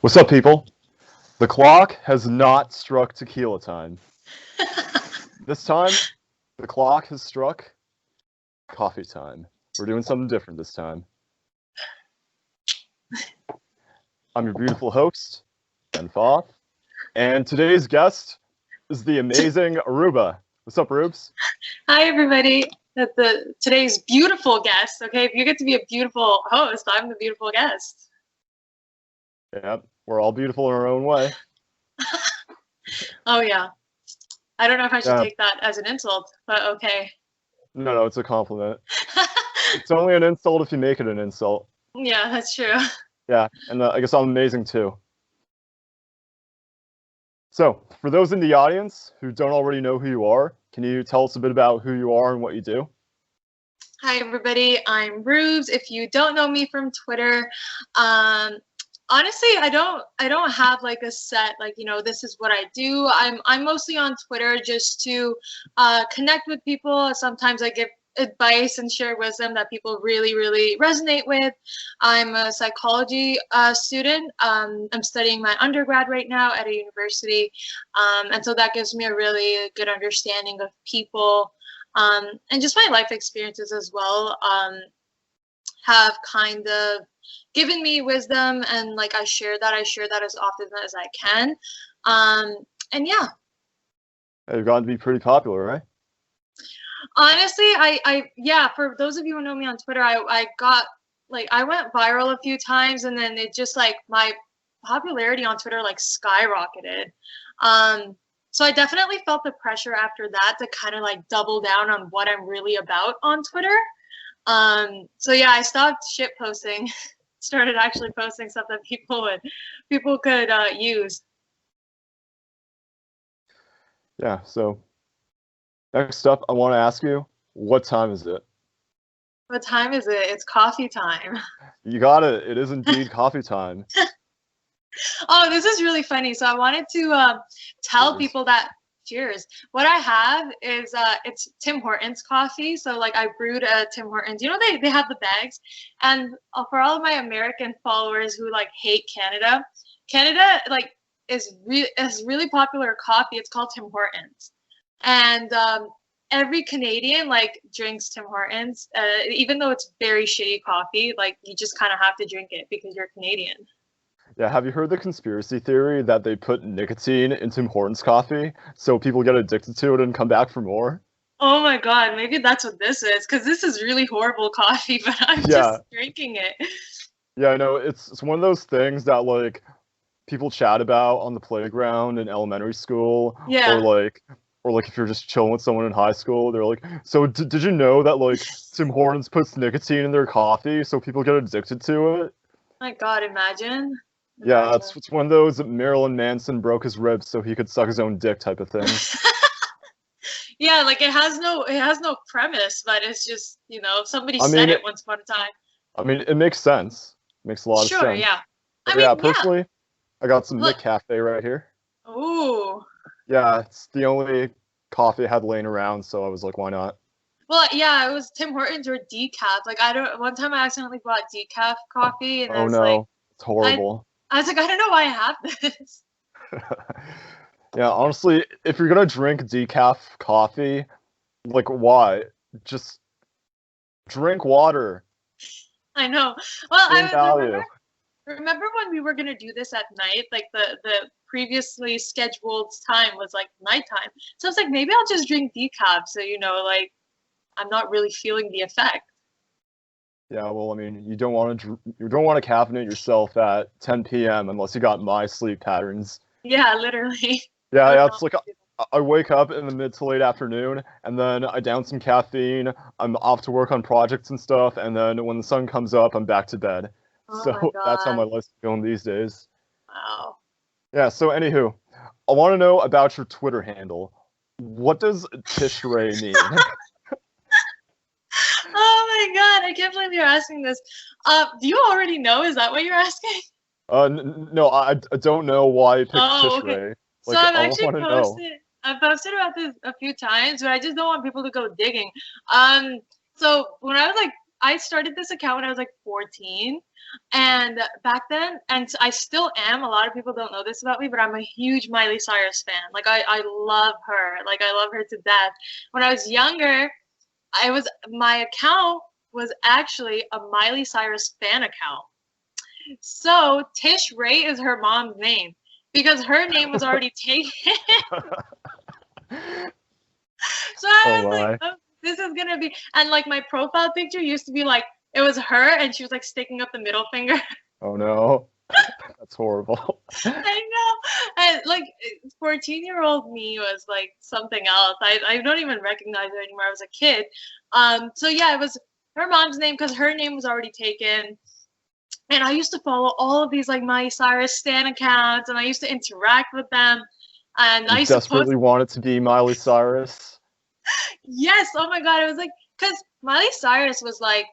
What's up, people? The clock has not struck tequila time. This time, the clock has struck coffee time. We're doing something different this time. I'm your beautiful host, Ben Foth, and today's guest is the amazing Arooba. What's up, roobz? Hi, everybody. Today's beautiful guest. Okay, if you get to be a beautiful host, I'm the beautiful guest. Yep, we're all beautiful in our own way. Oh yeah. I don't know if I should take that as an insult, but okay. No, it's a compliment. It's only an insult if you make it an insult. Yeah, that's true. Yeah, and I guess I'm amazing too. So, for those in the audience who don't already know who you are, can you tell us a bit about who you are and what you do? Hi, everybody. I'm roobz. If you don't know me from Twitter, honestly, I don't have like a set, like, you know, this is what I do. I'm mostly on Twitter just to connect with people. Sometimes I give advice and share wisdom that people really resonate with. I'm a psychology student. I'm studying my undergrad right now at a university, and so that gives me a really good understanding of people, and just my life experiences as well have kind of given me wisdom, and like I share that as often as I can, and yeah. You've gotten to be pretty popular, right? Honestly, yeah, for those of you who know me on Twitter, I got, like, I went viral a few times, and then it just, like, my popularity on Twitter, like, skyrocketed. So I definitely felt the pressure after that to kind of, like, double down on what I'm really about on Twitter. So yeah, I stopped shit posting, started actually posting stuff that people could use. Yeah, so next up, I want to ask you, what time is it? What time is it? It's coffee time. You got it. It is indeed coffee time. Oh, this is really funny. So I wanted to tell people that, cheers. What I have is it's Tim Hortons coffee. So like I brewed a Tim Hortons. You know, they have the bags. And for all of my American followers who like hate Canada, Canada like is really popular coffee. It's called Tim Hortons. And every Canadian like drinks Tim Hortons, even though it's very shitty coffee. Like you just kind of have to drink it because you're Canadian. Yeah, have you heard the conspiracy theory that they put nicotine in Tim Hortons coffee so people get addicted to it and come back for more? Oh my god, maybe that's what this is, because this is really horrible coffee, but I'm just drinking it. Yeah, I know, it's one of those things that like people chat about on the playground in elementary school, Yeah. or like if you're just chilling with someone in high school, they're like, so did you know that like Tim Hortons puts nicotine in their coffee so people get addicted to it? My god, imagine. Yeah, it's one of those Marilyn Manson broke his ribs so he could suck his own dick type of thing. Yeah, like it has no premise, but it's just, you know, somebody said it once upon a time. I mean, it makes sense. It makes a lot of sense. Sure, yeah. Personally, I got some Nick Cafe right here. Ooh. Yeah, it's the only coffee I had laying around, so I was like, why not? Well, yeah, it was Tim Hortons or decaf. Like one time I accidentally bought decaf coffee, and I was like, it's horrible. I was like, I don't know why I have this. Yeah, honestly, if you're gonna drink decaf coffee, like, why? Just drink water. I know. Well, I remember when we were gonna do this at night? Like the previously scheduled time was like nighttime. So I was like, maybe I'll just drink decaf, so you know, like I'm not really feeling the effect. Yeah, well, I mean, you don't want to caffeinate yourself at 10 p.m. unless you got my sleep patterns. Yeah, literally. Yeah, it's like I wake up in the mid to late afternoon, and then I down some caffeine. I'm off to work on projects and stuff, and then when the sun comes up, I'm back to bed. Oh so that's how my life's going these days. Wow. Yeah. So anywho, I want to know about your Twitter handle. What does Tishrei mean? Oh my god, I can't believe you're asking this. Do you already know? Is that what you're asking? No, I don't know why you picked Tishrei. Okay. Like, so I've posted about this a few times, but I just don't want people to go digging. So when I was like I started this account when I was like 14, and back then, and I still am. A lot of people don't know this about me, but I'm a huge Miley Cyrus fan. Like I love her. Like I love her to death. When I was younger, my account was actually a Miley Cyrus fan account. So Tish Ray is her mom's name because her name was already taken. So I was like, oh, this is gonna be, and like my profile picture used to be like, it was her and she was like sticking up the middle finger. Oh no. That's horrible. I know. And like 14-year-old me was like something else. I don't even recognize her anymore. I was a kid. So yeah, it was her mom's name because her name was already taken. And I used to follow all of these like Miley Cyrus stan accounts, and I used to interact with them. And You I used desperately wanted to be Miley Cyrus. Yes, oh my god, it was like, because Miley Cyrus was like,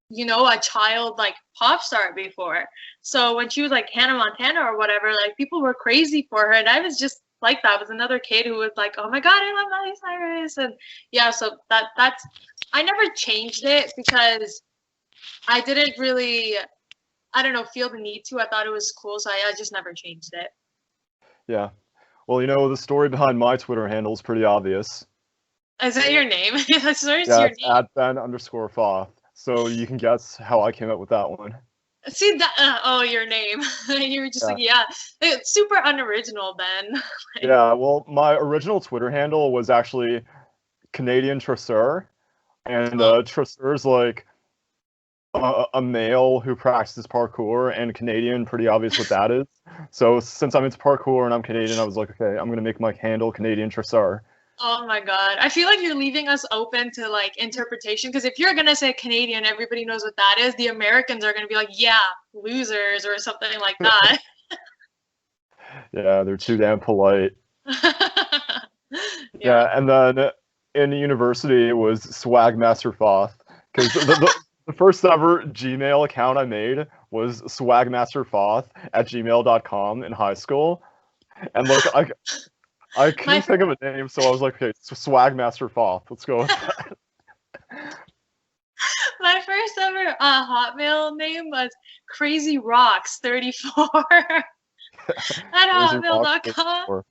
you know, a child like pop star before. So when she was like Hannah Montana or whatever, like people were crazy for her, and I was just like that. I was another kid who was like, oh my god, I love Miley Cyrus. And yeah, so that's I never changed it because I didn't really, I don't know, feel the need to. I thought it was cool, so I just never changed it. Yeah. Well, you know, the story behind my Twitter handle is pretty obvious. Is that your name? That's your Yeah, it's name. @Ben_Foth. So you can guess how I came up with that one. See that? Oh, your name. You were just like, yeah, it's super unoriginal, Ben. Yeah, well, my original Twitter handle was actually Canadian Tresseur, and Tresseur's like a male who practices parkour, and Canadian, pretty obvious what that is. So since I'm into parkour and I'm Canadian, I was like, okay, I'm gonna make my handle Canadian Tresseur. Oh my god. I feel like you're leaving us open to like interpretation, because if you're gonna say Canadian, everybody knows what that is. The Americans are gonna be like, yeah, losers or something like that. Yeah, they're too damn polite. Yeah, and then in university it was Swagmaster because the first ever Gmail account I made was swagmasterfoth@gmail.com in high school, and like I couldn't think of a name, so I was like, okay, Swagmasterfoth. Let's go with that. My first ever Hotmail name was Crazy Rocks 34 at hotmail.com.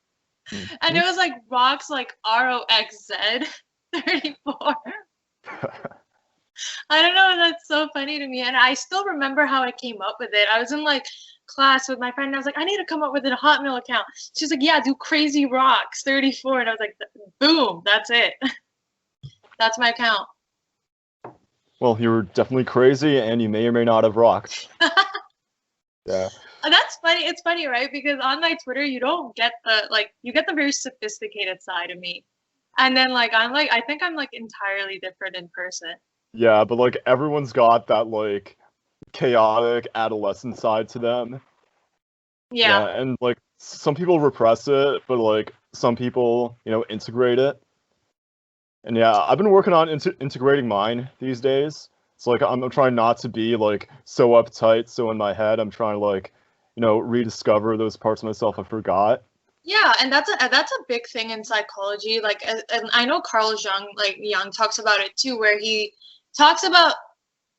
And it was like rocks, like ROXZ 34. I don't know, that's so funny to me. And I still remember how I came up with it. I was in like class with my friend, and I was like, I need to come up with a Hotmail account. She's like, yeah, do Crazy Rocks 34. And I was like, boom, that's it. That's my account. Well, you were definitely crazy, and you may or may not have rocked. Yeah. That's funny. It's funny, right? Because on my Twitter, you don't get you get the very sophisticated side of me. And then I think I'm like entirely different in person. Yeah, but like everyone's got that like chaotic adolescent side to them. Yeah. And like some people repress it, but like some people, you know, integrate it. And yeah, I've been working on integrating mine these days. So like I'm trying not to be like so uptight. So in my head, I'm trying to like, you know, rediscover those parts of myself I forgot. Yeah, and that's a big thing in psychology. Like, and I know Carl Jung talks about it too, where he talks about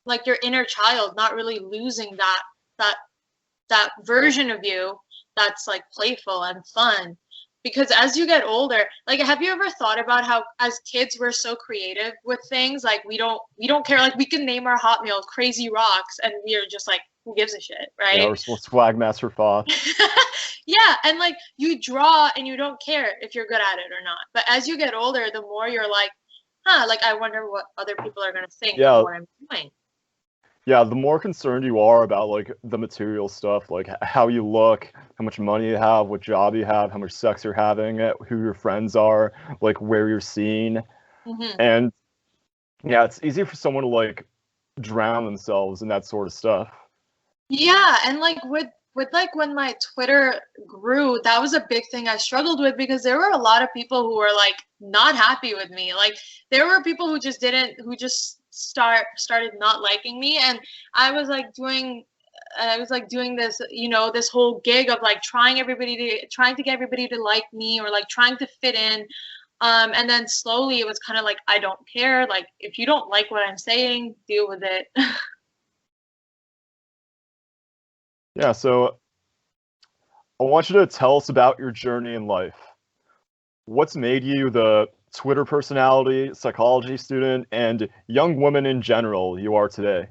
like your inner child not really losing that version of you that's like playful and fun. Because as you get older, like, have you ever thought about how as kids we're so creative with things? Like we don't care. Like we can name our Hotmail Crazy Rocks, and we are just like, who gives a shit, right? Yeah, or Swagmasterfoth. Yeah, and like you draw and you don't care if you're good at it or not. But as you get older, the more you're like, like I wonder what other people are gonna think of what I'm doing. Yeah, the more concerned you are about like the material stuff, like how you look, how much money you have, what job you have, how much sex you're having, who your friends are, like where you're seen. Mm-hmm. And yeah, it's easy for someone to like drown themselves in that sort of stuff. Yeah, and like with like when my Twitter grew, that was a big thing I struggled with, because there were a lot of people who were like not happy with me. Like there were people who just started not liking me, and I was like doing this, you know, this whole gig of like trying to get everybody to like me, or like trying to fit in. And then slowly it was kind of like, I don't care. Like, if you don't like what I'm saying, deal with it. Yeah, so I want you to tell us about your journey in life. What's made you the Twitter personality, psychology student, and young woman in general you are today?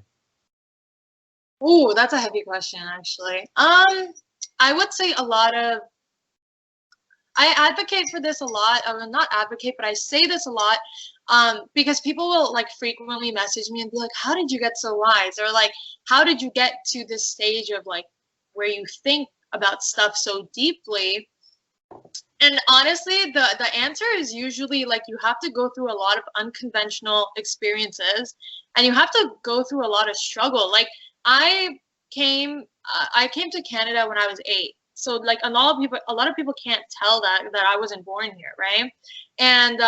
Ooh, that's a heavy question, actually. I would say a lot of, I advocate for this a lot. I will not advocate, but I say this a lot, because people will like frequently message me and be like, how did you get so wise? Or like, how did you get to this stage of like where you think about stuff so deeply? And honestly, the answer is usually like you have to go through a lot of unconventional experiences, and you have to go through a lot of struggle. Like I came to Canada when I was 8. So like a lot of people can't tell that I wasn't born here, right? And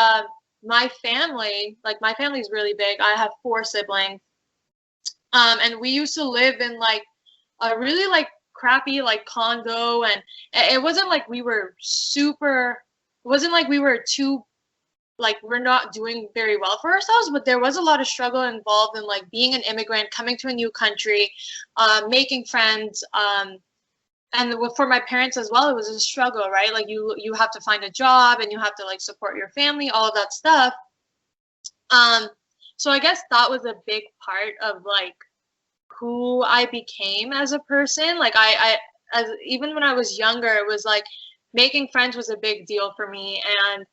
my family, like my family's really big. I have 4 siblings. And we used to live in like a really like crappy like condo, and it wasn't like we were super, it wasn't like we were too, like we're not doing very well for ourselves, but there was a lot of struggle involved in like being an immigrant, coming to a new country, making friends, and for my parents as well, it was a struggle, right? Like you have to find a job and you have to like support your family, all of that stuff. So I guess that was a big part of like who I became as a person. Like as even when I was younger, it was like making friends was a big deal for me, and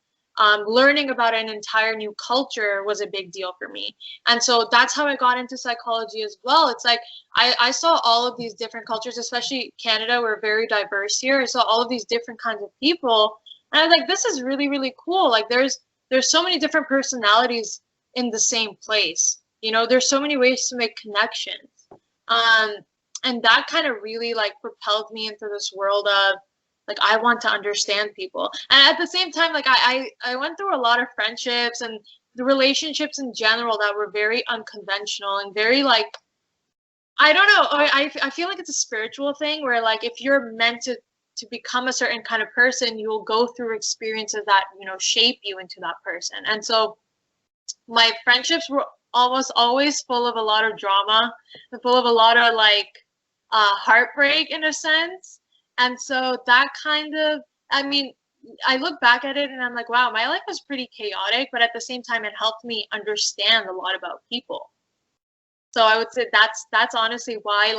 learning about an entire new culture was a big deal for me. And so that's how I got into psychology as well. It's like I saw all of these different cultures, especially Canada. We're very diverse here. I saw all of these different kinds of people, and I was like, this is really, really cool. Like there's so many different personalities in the same place. You know, there's so many ways to make connections. And that kind of really like propelled me into this world of like, I want to understand people. And at the same time, like I went through a lot of friendships and the relationships in general that were very unconventional and very like, I don't know. I feel like it's a spiritual thing where like, if you're meant to become a certain kind of person, you will go through experiences that, you know, shape you into that person. And so my friendships were almost always full of a lot of drama and full of a lot of like heartbreak in a sense. And so that kind of, I mean, I look back at it and I'm like, wow, my life was pretty chaotic, but at the same time, it helped me understand a lot about people. So I would say that's honestly why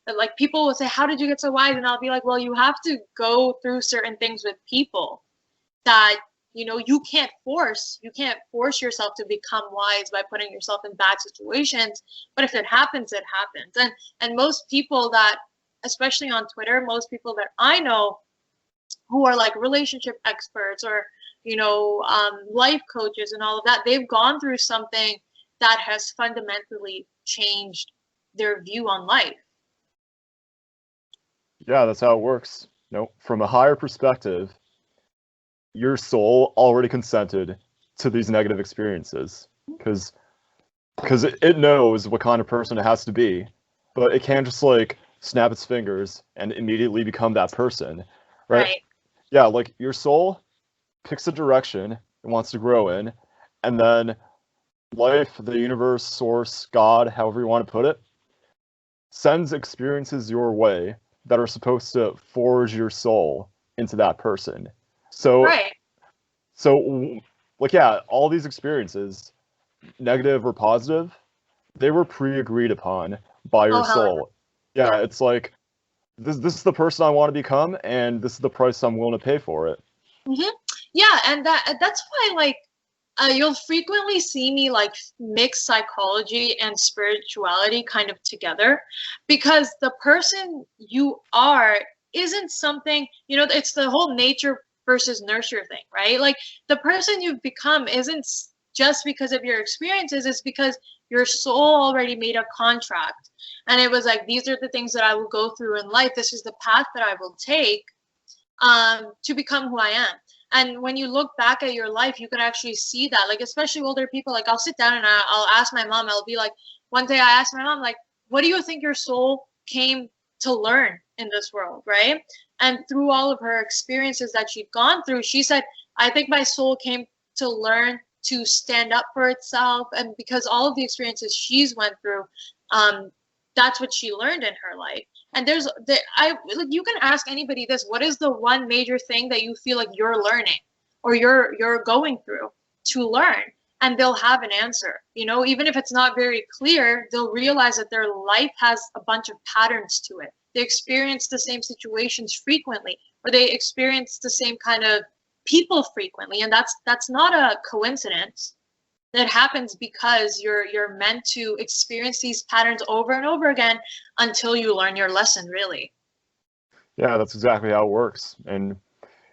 like people will say, how did you get so wise? And I'll be like, well, you have to go through certain things with people that, you know, you can't force yourself to become wise by putting yourself in bad situations. But if it happens, it happens. And most people that, especially on Twitter, most people that I know who are like relationship experts or, you know, life coaches and all of that, they've gone through something that has fundamentally changed their view on life. Yeah, that's how it works. You know, from a higher perspective, your soul already consented to these negative experiences because it knows what kind of person it has to be, but it can't just like snap its fingers and immediately become that person, right? Yeah, like your soul picks a direction it wants to grow in, and then life, the universe, source, God, however you want to put it, sends experiences your way that are supposed to forge your soul into that person. So, so like, yeah, all these experiences, negative or positive, they were pre-agreed upon by your soul. Yeah, it's like, this is the person I want to become, and this is the price I'm willing to pay for it. Mm-hmm. Yeah, and that's why, like, you'll frequently see me, like, mix psychology and spirituality kind of together, because the person you are isn't something, you know, it's the whole nature versus nurture thing, right? Like, the person you've become isn't just because of your experiences, it's because your soul already made a contract. And it was like, these are the things that I will go through in life. This is the path that I will take to become who I am. And when you look back at your life, you can actually see that, like, especially older people, like, I'll sit down and I'll ask my mom, I'll be like, one day I asked my mom, like, what do you think your soul came to learn in this world, right? And through all of her experiences that she'd gone through, she said, I think my soul came to learn to stand up for itself, and because all of the experiences she's went through, that's what she learned in her life. And you can ask anybody this: what is the one major thing that you feel like you're learning or you're going through to learn? And they'll have an answer. Even if it's not very clear, they'll realize that their life has a bunch of patterns to it. They experience the same situations frequently, or they experience the same kind of people frequently, and that's not a coincidence. That happens because you're meant to experience these patterns over and over again until you learn your lesson, really. Yeah, that's exactly how it works. And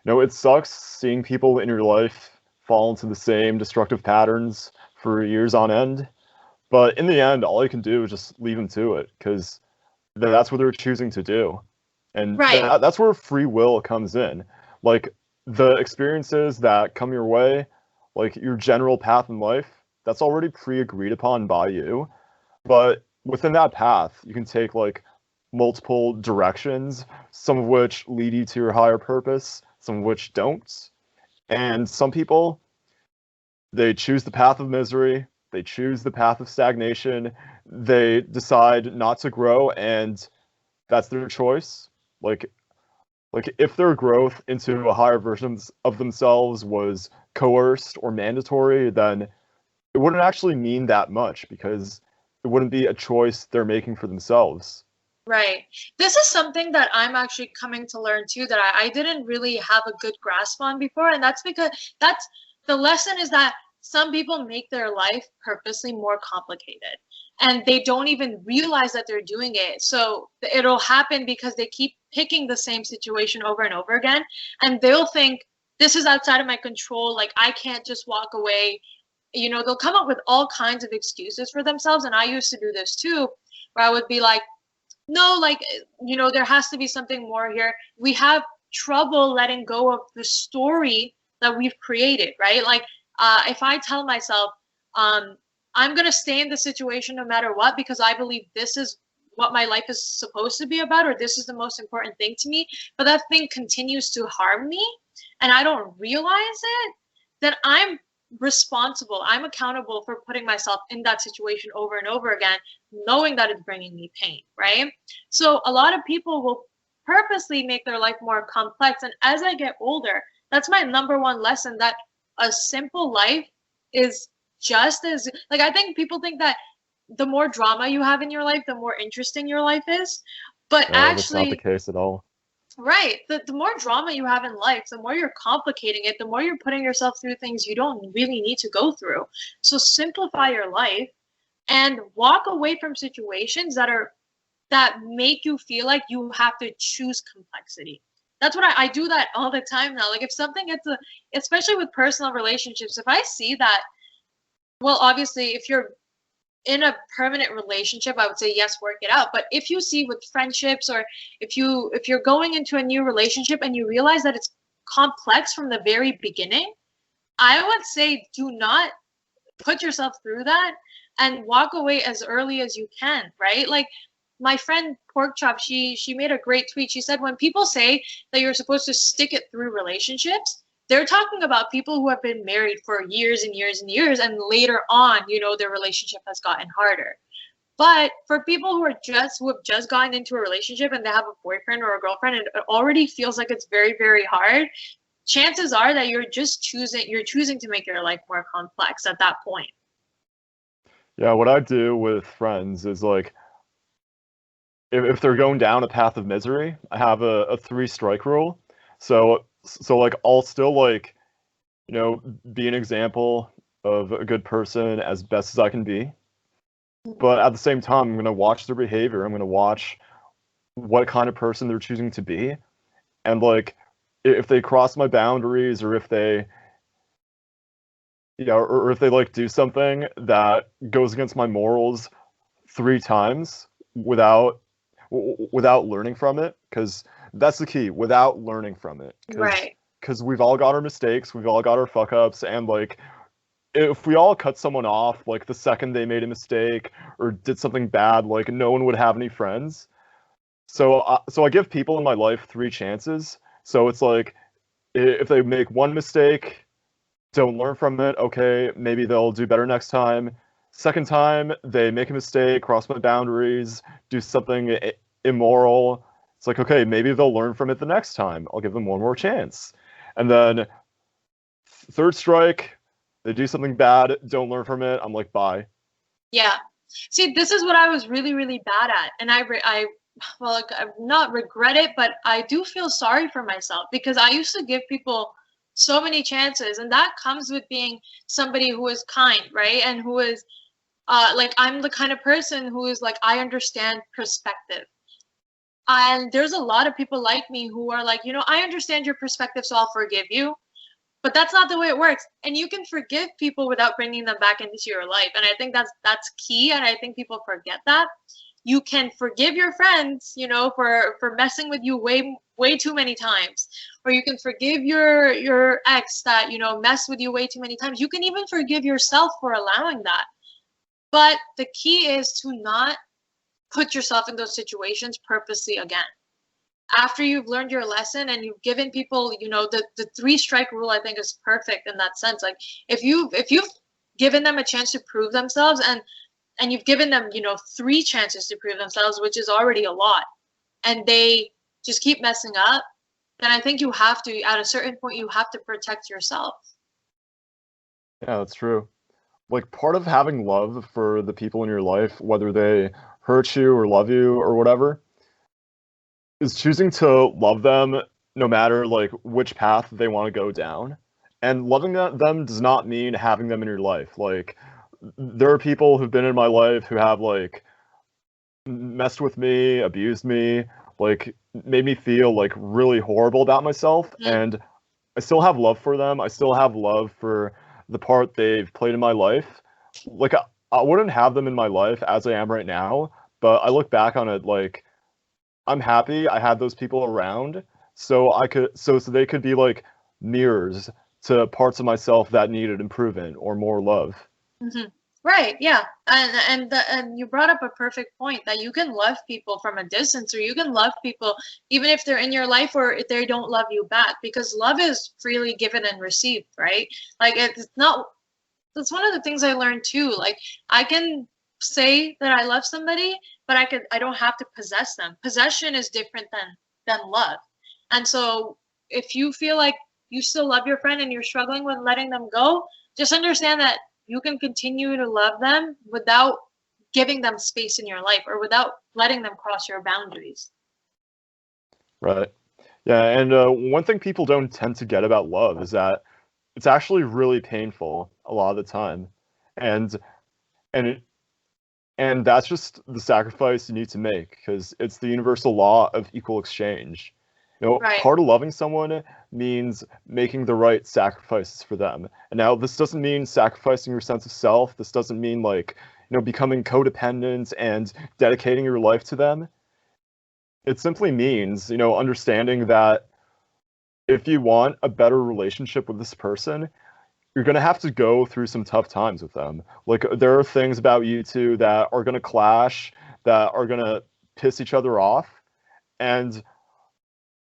it sucks seeing people in your life fall into the same destructive patterns for years on end, but in the end, all you can do is just leave them to it, because that's what they're choosing to do. And right. That's where free will comes in. Like, the experiences that come your way, like your general path in life, that's already pre-agreed upon by you. But within that path, you can take like multiple directions, some of which lead you to your higher purpose, some of which don't. And some people, they choose the path of misery, they choose the path of stagnation, they decide not to grow, and that's their choice. Like if their growth into a higher version of themselves was coerced or mandatory, then it wouldn't actually mean that much, because it wouldn't be a choice they're making for themselves. Right. This is something that I'm actually coming to learn too, that I didn't really have a good grasp on before. And that's because the lesson is that some people make their life purposely more complicated, and they don't even realize that they're doing it. So it'll happen because they keep picking the same situation over and over again, and they'll think, this is outside of my control, like I can't just walk away. They'll come up with all kinds of excuses for themselves. And I used to do this too, where I would be like, no, like, there has to be something more here. We have trouble letting go of the story that we've created, right? Like, if I tell myself, I'm going to stay in the situation no matter what, because I believe this is what my life is supposed to be about, or this is the most important thing to me, but that thing continues to harm me and I don't realize it, then I'm responsible. I'm accountable for putting myself in that situation over and over again, knowing that it's bringing me pain, right? So a lot of people will purposely make their life more complex. And as I get older, that's my number one lesson, that a simple life is just as, like, I think people think that the more drama you have in your life, the more interesting your life is. But No, actually, that's not the case at all. right. The more drama you have in life, the more you're complicating it, the more you're putting yourself through things you don't really need to go through. So simplify your life and walk away from situations that make you feel like you have to choose complexity. That's what I do that all the time now. Like, if something gets especially with personal relationships, if I see that, well, obviously, if you're in a permanent relationship, I would say yes, work it out. But if you see with friendships, or if you're going into a new relationship and you realize that it's complex from the very beginning, I would say do not put yourself through that and walk away as early as you can, right? Like, my friend Porkchop, she made a great tweet. She said, when people say that you're supposed to stick it through relationships, they're talking about people who have been married for years and years and years, and later on, their relationship has gotten harder. But for people who have just gotten into a relationship and they have a boyfriend or a girlfriend and it already feels like it's very, very hard, chances are that you're choosing to make your life more complex at that point. Yeah, what I do with friends is, like, if they're going down a path of misery, I have a 3-strike rule. So like, I'll still, like, be an example of a good person as best as I can be. But at the same time, I'm going to watch their behavior. I'm going to watch what kind of person they're choosing to be. And, like, if they cross my boundaries, or if they, or if they, like, do something that goes against my morals 3 times without learning from it, because that's the key, without learning from it. Right. Because we've all got our mistakes, we've all got our fuck-ups, and, like, if we all cut someone off, like, the second they made a mistake or did something bad, like, no one would have any friends. So I give people in my life 3 chances. So it's like, if they make 1 mistake, don't learn from it. Okay, maybe they'll do better next time. Second time, they make a mistake, cross my boundaries, do something immoral. It's like, okay, maybe they'll learn from it the next time. I'll give them one more chance. And then third strike, they do something bad, don't learn from it. I'm like, bye. Yeah. See, this is what I was really, really bad at. And well, like, I not regret it, but I do feel sorry for myself because I used to give people so many chances. And that comes with being somebody who is kind, right? And who is, like, I'm the kind of person who is like, I understand perspective. And there's a lot of people like me who are like, I understand your perspective, so I'll forgive you. But that's not the way it works. And you can forgive people without bringing them back into your life. And I think that's key. And I think people forget that. You can forgive your friends, for messing with you way too many times. Or you can forgive your ex that, messed with you way too many times. You can even forgive yourself for allowing that. But the key is to not put yourself in those situations purposely again. After you've learned your lesson and you've given people, the 3-strike rule, I think is perfect in that sense. Like if you've given them a chance to prove themselves and you've given them, 3 chances to prove themselves, which is already a lot, and they just keep messing up, then I think you have to, at a certain point, you have to protect yourself. Yeah, that's true. Like part of having love for the people in your life, whether they hurt you or love you or whatever, is choosing to love them no matter like which path they want to go down. And loving them does not mean having them in your life. Like there are people who've been in my life who have like messed with me, abused me, like made me feel like really horrible about myself. And I still have love for them. I still have love for the part they've played in my life. Like I wouldn't have them in my life as I am right now, but I look back on it like I'm happy I had those people around so they could be like mirrors to parts of myself that needed improvement or more love. Mm-hmm. Right, yeah. And you brought up a perfect point that you can love people from a distance, or you can love people even if they're in your life or if they don't love you back, because love is freely given and received, right? Like it's not, that's one of the things I learned too. Like I can say that I love somebody, but I don't have to possess them. Possession is different than love. And so if you feel like you still love your friend and you're struggling with letting them go, just understand that you can continue to love them without giving them space in your life or without letting them cross your boundaries. Right. Yeah, and one thing people don't tend to get about love is that it's actually really painful a lot of the time. And and it, and that's just the sacrifice you need to make because it's the universal law of equal exchange. Right. Part of loving someone means making the right sacrifices for them. And now this doesn't mean sacrificing your sense of self. This doesn't mean like, becoming codependent and dedicating your life to them. It simply means, understanding that if you want a better relationship with this person, you're going to have to go through some tough times with them. Like there are things about you two that are going to clash, that are going to piss each other off. And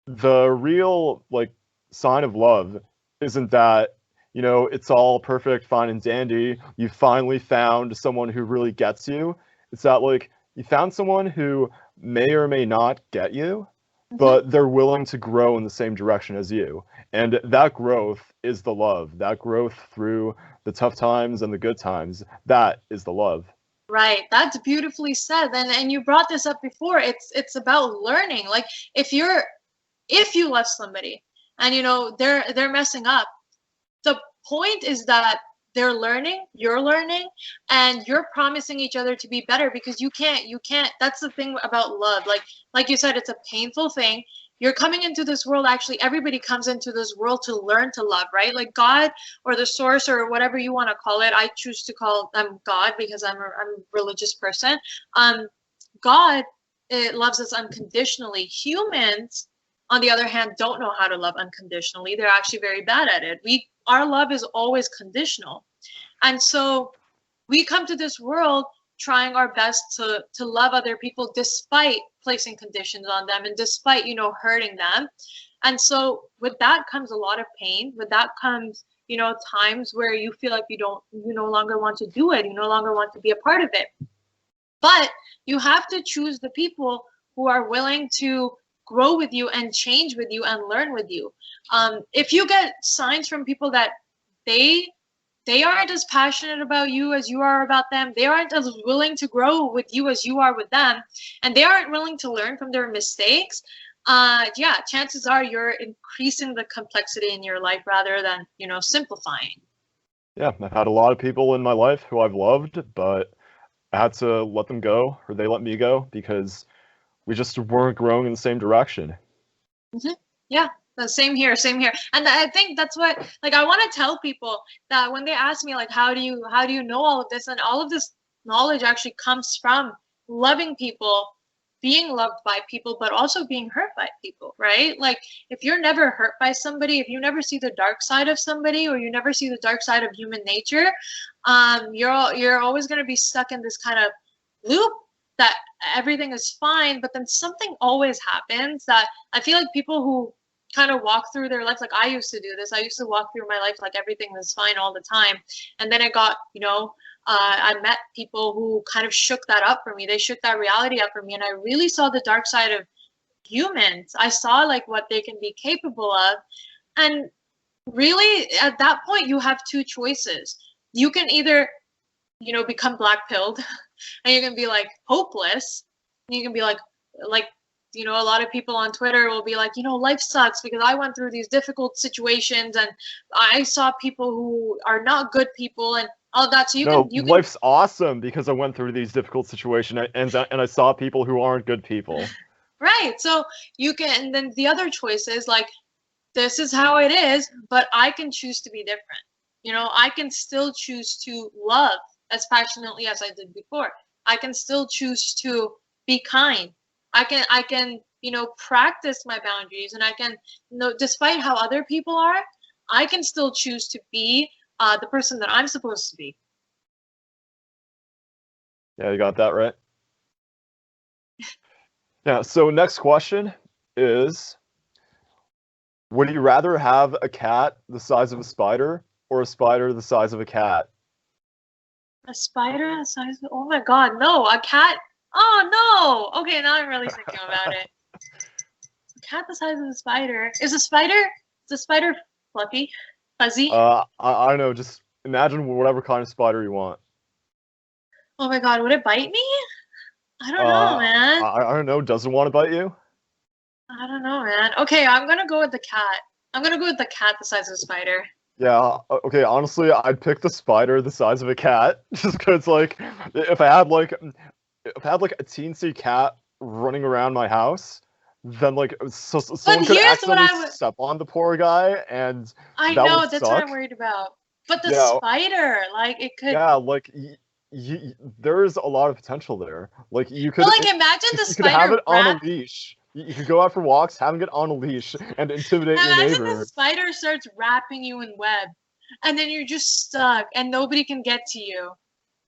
the real like sign of love isn't that, it's all perfect, fine and dandy. You finally found someone who really gets you. It's that like you found someone who may or may not get you, but they're willing to grow in the same direction as you. And that growth is the love. That growth through the tough times and the good times, that is the love. Right. That's beautifully said. And you brought this up before. It's about learning. Like if you love somebody and they're messing up, the point is that they're learning, you're learning, and you're promising each other to be better, because you can't, that's the thing about love. Like you said, it's a painful thing. You're coming into this world, actually everybody comes into this world to learn to love, right? Like God or the source or whatever you want to call it. I choose to call them God because I'm a religious person. God, it loves us unconditionally. Humans, on the other hand, don't know how to love unconditionally. They're actually very bad at it. Our love is always conditional. And so we come to this world trying our best to love other people despite placing conditions on them and despite, hurting them. And so with that comes a lot of pain. With that comes you know, times where you feel like you no longer want to do it, you no longer want to be a part of it. But you have to choose the people who are willing to grow with you and change with you and learn with you. If you get signs from people that they aren't as passionate about you as you are about them, they aren't as willing to grow with you as you are with them, and they aren't willing to learn from their mistakes, yeah, chances are you're increasing the complexity in your life rather than, you know, simplifying. Yeah, I've had a lot of people in my life who I've loved, but I had to let them go, or they let me go, because we just weren't growing in the same direction. Yeah, the same here, same here. And I think that's what, like, I want to tell people that when they ask me, like, how do you know all of this? And all of this knowledge actually comes from loving people, being loved by people, but also being hurt by people, right? Like, if you're never hurt by somebody, if you never see the dark side of somebody, or you never see the dark side of human nature, you're always going to be stuck in this kind of loop that everything is fine, but then something always happens that I feel like people who kind of walk through their life, like I used to do this, I used to walk through my life like everything was fine all the time. And then I got, you know, I met people who kind of shook that up for me. They shook that reality up for me. And I really saw the dark side of humans. I saw like what they can be capable of. And really at that point, you have two choices. You can either, you know, become black-pilled and you can be like hopeless. You can be like, you know, a lot of people on Twitter will be like, you know, life sucks because I went through these difficult situations and I saw people who are not good people and all that. So you can life's awesome because I went through these difficult situations and I saw people who aren't good people. Right. So you can, and then the other choice is like, this is how it is, but I can choose to be different. You know, I can still choose to love as passionately as I did before. I can still choose to be kind. I can, you know, practice my boundaries, and I can, you know, despite how other people are, I can still choose to be the person that I'm supposed to be. Yeah, you got that right. Yeah, so next question is, would you rather have a cat the size of a spider or a spider the size of a cat? A spider the size of, oh my god, no, a cat. Oh no! Okay, now I'm really thinking about it. A cat the size of a spider. Is a spider fluffy? Fuzzy? I don't know, just imagine whatever kind of spider you want. Oh my god, would it bite me? I don't know, man. I don't know, doesn't want to bite you? I don't know, man. Okay, I'm gonna go with the cat. I'm gonna go with the cat the size of a spider. Yeah, okay, honestly, I'd pick the spider the size of a cat, just because, like, if I had like a teensy cat running around my house, then like someone could accidentally step on the poor guy, and I know that's what I'm worried about. But the spider, like, it could. Yeah, like there's a lot of potential there. Like you could. Well, like imagine the spider. You could have it on a leash. You could go out for walks, having it on a leash, and intimidate your neighbor. Imagine the spider starts wrapping you in web, and then you're just stuck, and nobody can get to you.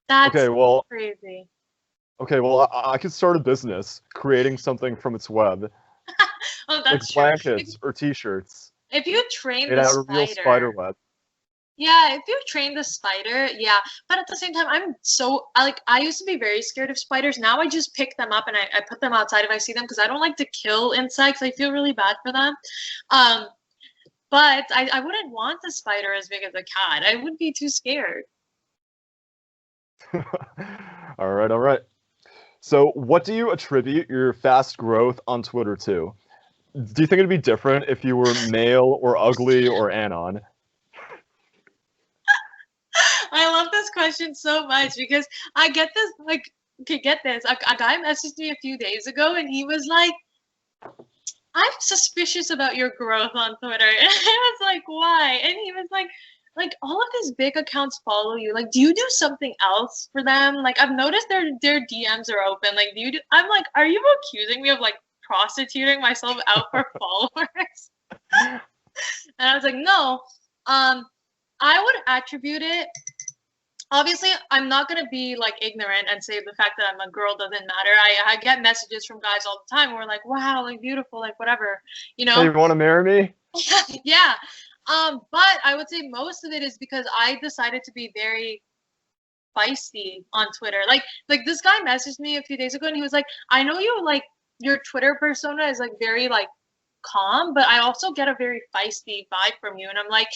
That's crazy. Okay, well, I could start a business creating something from its web. Oh, that's like blankets or T-shirts. If you train the spider, real spider web. Yeah, if you train the spider, yeah. But at the same time, I used to be very scared of spiders. Now I just pick them up and I put them outside if I see them because I don't like to kill insects. I feel really bad for them. But I wouldn't want a spider as big as a cat. I would be too scared. All right. So what do you attribute your fast growth on Twitter to? Do you think it'd be different if you were male or ugly or anon? I love this question so much because I get this, like, okay, get this. A guy messaged me a few days ago and he was like, I'm suspicious about your growth on Twitter. And I was like, why? And he was like all of these big accounts follow you. Like, do you do something else for them? Like, I've noticed their DMs are open. Like, I'm like, are you accusing me of like prostituting myself out for followers? And I was like, no. I would attribute it. Obviously, I'm not going to be like ignorant and say the fact that I'm a girl doesn't matter. I get messages from guys all the time who are like, wow, like beautiful, like whatever, you know. Hey, you want to marry me? Yeah. But I would say most of it is because I decided to be very feisty on Twitter. Like this guy messaged me a few days ago and he was like, I know you like your Twitter persona is like very like calm, but I also get a very feisty vibe from you. And I'm like,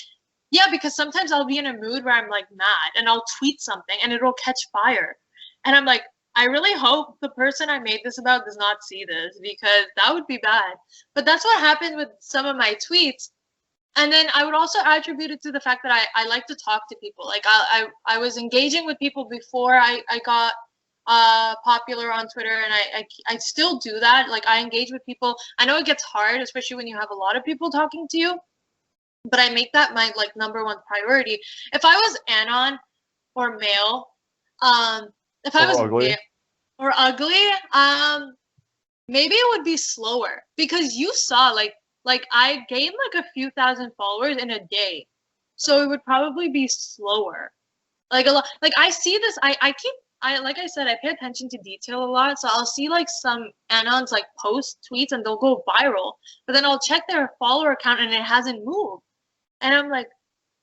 yeah, because sometimes I'll be in a mood where I'm like mad and I'll tweet something and it'll catch fire. And I'm like, I really hope the person I made this about does not see this because that would be bad. But that's what happened with some of my tweets. And then I would also attribute it to the fact that I like to talk to people. Like I was engaging with people before I got popular on Twitter, and I still do that. Like I engage with people. I know it gets hard, especially when you have a lot of people talking to you, but I make that my like number one priority. If I was anon or male, if I was ugly. male or ugly, maybe it would be slower because you saw like I gained like a few thousand followers in a day, so it would probably be slower. Like a lot, like I see this. I like I said, I pay attention to detail a lot, so I'll see like some anons like post tweets and they'll go viral, but then I'll check their follower account and it hasn't moved, and I'm like,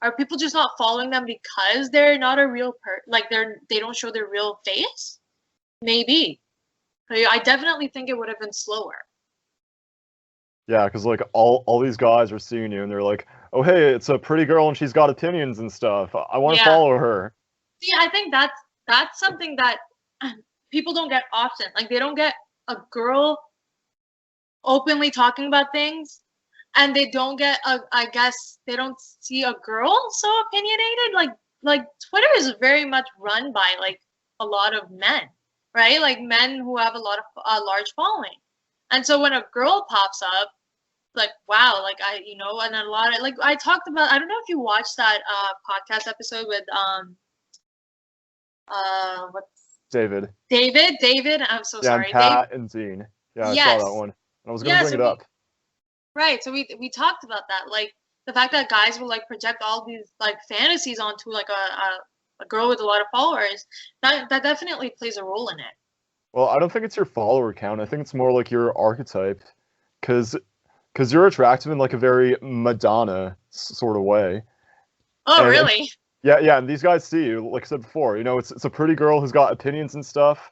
are people just not following them because they're not a real like they don't show their real face? Maybe. But I definitely think it would have been slower. Yeah, because like all these guys are seeing you and they're like, oh hey, it's a pretty girl and she's got opinions and stuff. I want to follow her. See, I think that's something that people don't get often. Like they don't get a girl openly talking about things, and they don't get I guess they don't see a girl so opinionated. Like Twitter is very much run by like a lot of men, right? Like men who have a lot of large following. And so when a girl pops up, like wow, like and a lot of like I talked about, I don't know if you watched that podcast episode with what's David, I'm so yeah, sorry, and Pat and Zine. Yeah, yes. I saw that one. I was gonna bring it up. Right, so we talked about that, like the fact that guys will like project all these like fantasies onto like a girl with a lot of followers. That definitely plays a role in it. Well, I don't think it's your follower count. I think it's more like your archetype, because you're attractive in like a very Madonna sort of way. Oh, and, really? Yeah, and these guys see you, like I said before, it's a pretty girl who's got opinions and stuff.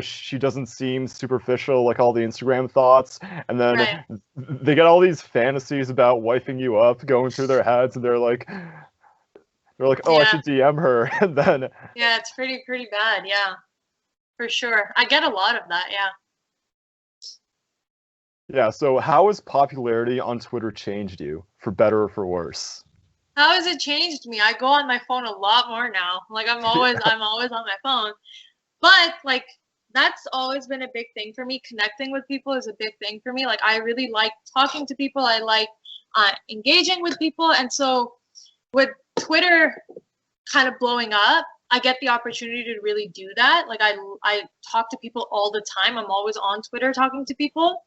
She doesn't seem superficial like all the Instagram thoughts. And then they get all these fantasies about wifing you up going through their heads, and they're like, oh, I should DM her. And then yeah, it's pretty bad. Yeah, for sure. I get a lot of that. Yeah. Yeah, so how has popularity on Twitter changed you, for better or for worse? How has it changed me? I go on my phone a lot more now. Like I'm always on my phone. But like that's always been a big thing for me. Connecting with people is a big thing for me. Like I really like talking to people. I like engaging with people. And so with Twitter kind of blowing up, I get the opportunity to really do that. Like I talk to people all the time. I'm always on Twitter talking to people.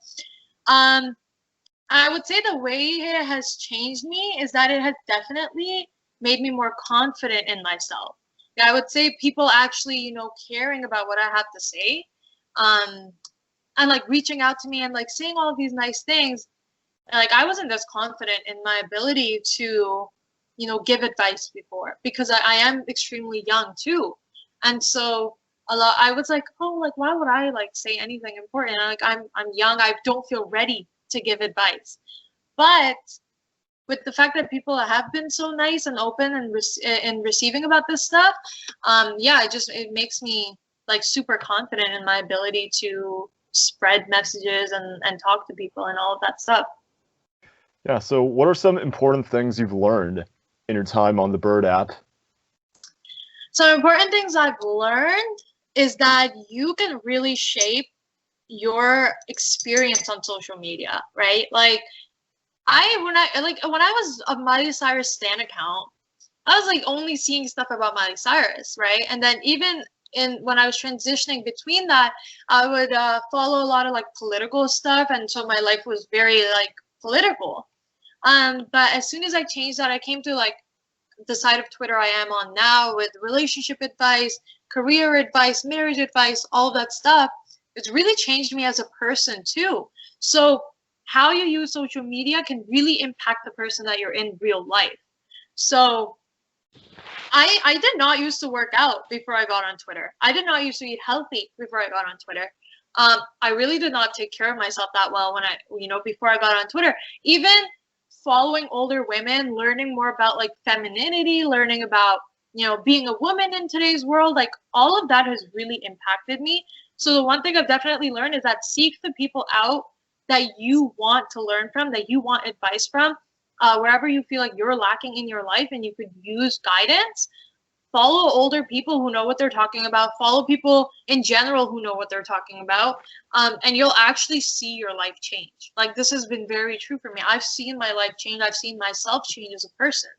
I would say the way it has changed me is that it has definitely made me more confident in myself. I would say people actually, caring about what I have to say, and like reaching out to me and like saying all of these nice things. Like I wasn't as confident in my ability to, give advice before, because I am extremely young too. And so I was like, oh, like why would I like say anything important? Like I'm young, I don't feel ready to give advice. But with the fact that people have been so nice and open and receiving about this stuff, it makes me like super confident in my ability to spread messages and talk to people and all of that stuff. Yeah, so what are some important things you've learned in your time on the Bird app? Some important things I've learned is that you can really shape your experience on social media, right? Like when I was a Miley Cyrus stan account, I was like only seeing stuff about Miley Cyrus, right? And then even when I was transitioning between that, I would follow a lot of like political stuff, and so my life was very like political. But as soon as I changed that, I came to like the side of Twitter I am on now with relationship advice, career advice, marriage advice, all of that stuff. It's really changed me as a person too. So how you use social media can really impact the person that you're in real life. So I did not used to work out before I got on Twitter. I did not used to eat healthy before I got on Twitter. I really did not take care of myself that well when before I got on Twitter. Even following older women, learning more about like femininity, learning about, being a woman in today's world, like all of that has really impacted me. So the one thing I've definitely learned is that seek the people out that you want to learn from, that you want advice from, wherever you feel like you're lacking in your life and you could use guidance. Follow older people who know what they're talking about. Follow people in general who know what they're talking about. And you'll actually see your life change. Like, this has been very true for me. I've seen my life change. I've seen myself change as a person.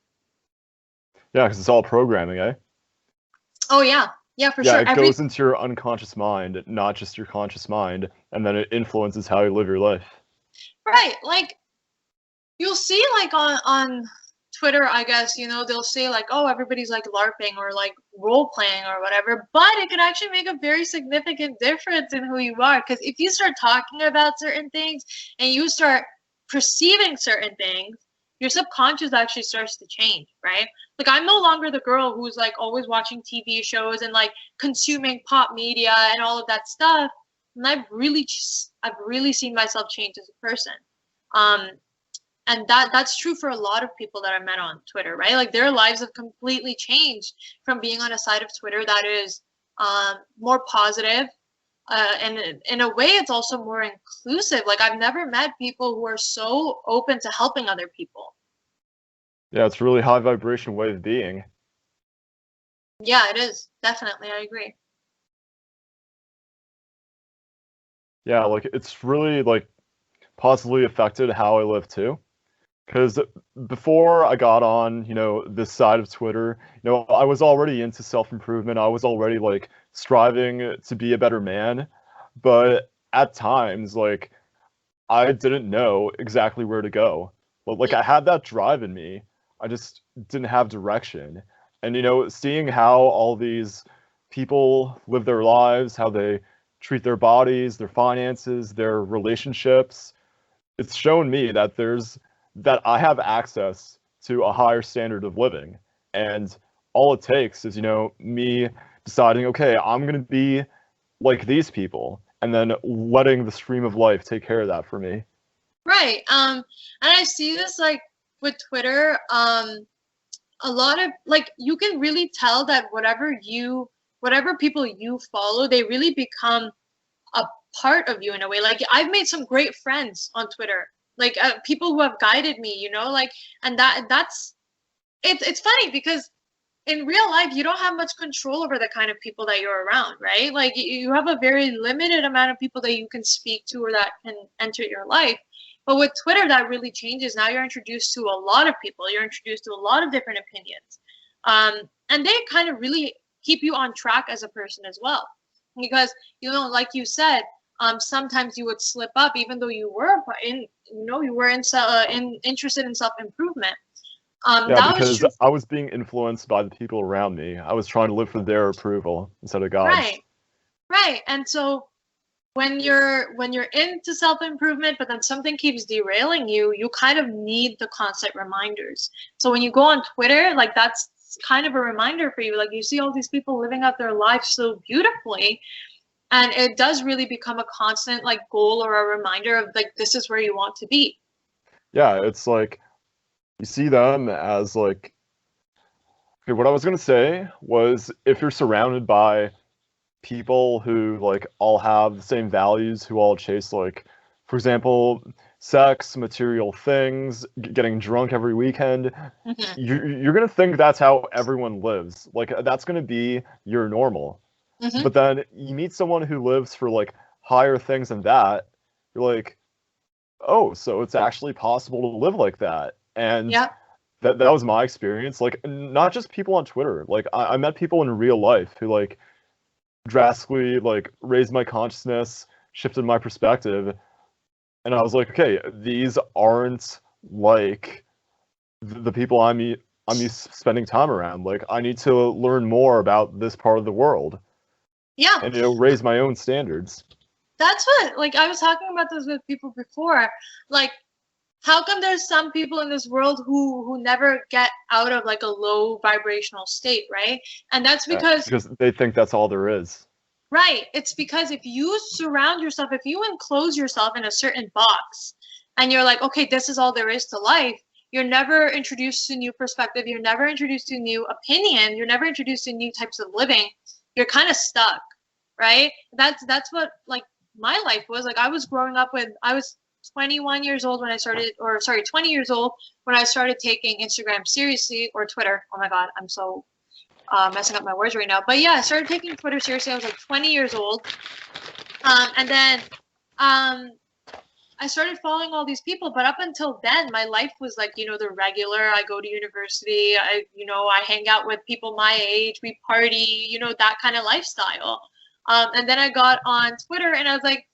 Yeah, because it's all programming, eh? Oh, yeah. Yeah, for sure. Yeah, it goes into your unconscious mind, not just your conscious mind, and then it influences how you live your life. Right. Like, you'll see, like, on Twitter, I guess, they'll say like, oh, everybody's like LARPing or like role playing or whatever, but it can actually make a very significant difference in who you are. Because if you start talking about certain things and you start perceiving certain things, your subconscious actually starts to change, right? Like, I'm no longer the girl who's like always watching TV shows and like consuming pop media and all of that stuff. And I've really seen myself change as a person. And that's true for a lot of people that I met on Twitter, right? Like, their lives have completely changed from being on a side of Twitter that is more positive. And in a way, it's also more inclusive. Like, I've never met people who are so open to helping other people. Yeah, it's a really high vibration way of being. Yeah, it is. Definitely. I agree. Yeah, like, it's really, like, positively affected how I live, too. Because before I got on, this side of Twitter, I was already into self-improvement. I was already, like, striving to be a better man. But at times, like, I didn't know exactly where to go. But, like, I had that drive in me. I just didn't have direction. And, seeing how all these people live their lives, how they treat their bodies, their finances, their relationships, it's shown me that I have access to a higher standard of living. And all it takes is, me deciding, okay, I'm going to be like these people, and then letting the stream of life take care of that for me. Right. And I see this, like, with Twitter, a lot of, like, you can really tell that whatever people you follow, they really become a part of you in a way. Like, I've made some great friends on Twitter, like people who have guided me, like, and it's funny because in real life you don't have much control over the kind of people that you're around, right? Like, you have a very limited amount of people that you can speak to or that can enter your life. But with Twitter, that really changes. Now you're introduced to a lot of people. You're introduced to a lot of different opinions, and they kind of really keep you on track as a person as well. Because, like you said, sometimes you would slip up, even though you were interested in self-improvement. Yeah, that because was true. I was being influenced by the people around me. I was trying to live for their approval instead of God's. Right. And so when you're into self-improvement, but then something keeps derailing you, you kind of need the constant reminders. So when you go on Twitter, like, that's kind of a reminder for you. Like, you see all these people living out their lives so beautifully, and it does really become a constant, like, goal or a reminder of, like, this is where you want to be. Yeah, it's like, you see them as, like, okay, what I was going to say was, if you're surrounded by people who, like, all have the same values, who all chase, like, for example, sex, material things, getting drunk every weekend, you're going to think that's how everyone lives. Like, that's going to be your normal. But then you meet someone who lives for, like, higher things than that, you're like, oh, so it's actually possible to live like that. And that was my experience. Like, not just people on Twitter. Like, I met people in real life who, like, drastically, like, raised my consciousness, shifted my perspective, and I was like, okay, these aren't like the people I'm used to spending time around. Like, I need to learn more about this part of the world. Yeah. And raise my own standards. that's what, like, I was talking about this with people before. Like, how come there's some people in this world who never get out of like a low vibrational state, right? And that's because they think that's all there is. right, it's because if you surround yourself, if you enclose yourself in a certain box and you're like, okay, this is all there is to life, you're never introduced to new perspective, you're never introduced to new opinion, you're never introduced to new types of living. You're kind of stuck, right? That's what like my life was. Like I was growing up with, I was 21 years old when I started, or sorry, 20 years old when I started taking Instagram seriously, or Twitter. Oh my God, I'm so messing up my words right now. But yeah, I started taking Twitter seriously. I was like 20 years old. And then I started following all these people. But up until then, my life was like, you know, the regular. I go to university. I hang out with people my age. We party, you know, that kind of lifestyle. And then I got on Twitter and I was like,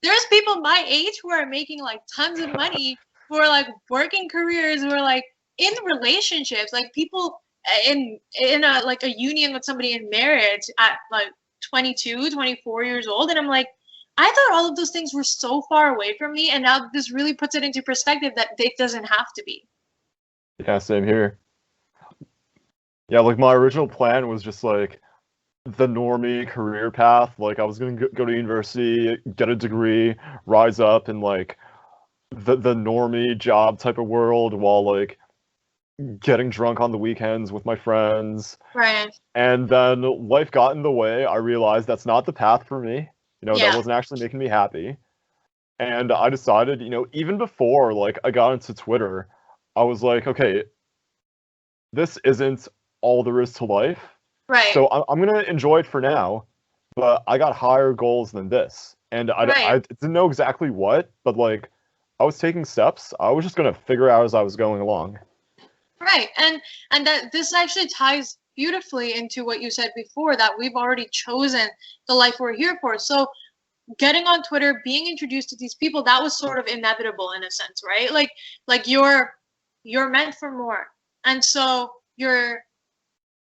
there's people my age who are making like tons of money, who are like working careers, who are like in relationships, like people in a like a union with somebody in marriage at like 22, 24 years old. And I'm like, I thought all of those things were so far away from me, and now this really puts it into perspective that it doesn't have to be. Yeah, same here. Yeah, like my original plan was just like the normie career path. Like I was gonna go to university, get a degree, rise up in like the normie job type of world while like getting drunk on the weekends with my friends. Right. And then life got in the way. I realized that's not the path for me. You know, Yeah. that wasn't actually making me happy. And I decided, you know, even before like I got into Twitter, I was like, okay, this isn't all there is to life. Right. So I'm gonna enjoy it for now, but I got higher goals than this, and I didn't know exactly what, but like I was taking steps. I was just gonna figure out as I was going along. Right, and that this actually ties beautifully into what you said before, that we've already chosen the life we're here for. So getting on Twitter, being introduced to these people, that was sort of inevitable in a sense, right? Like you're meant for more, and so you're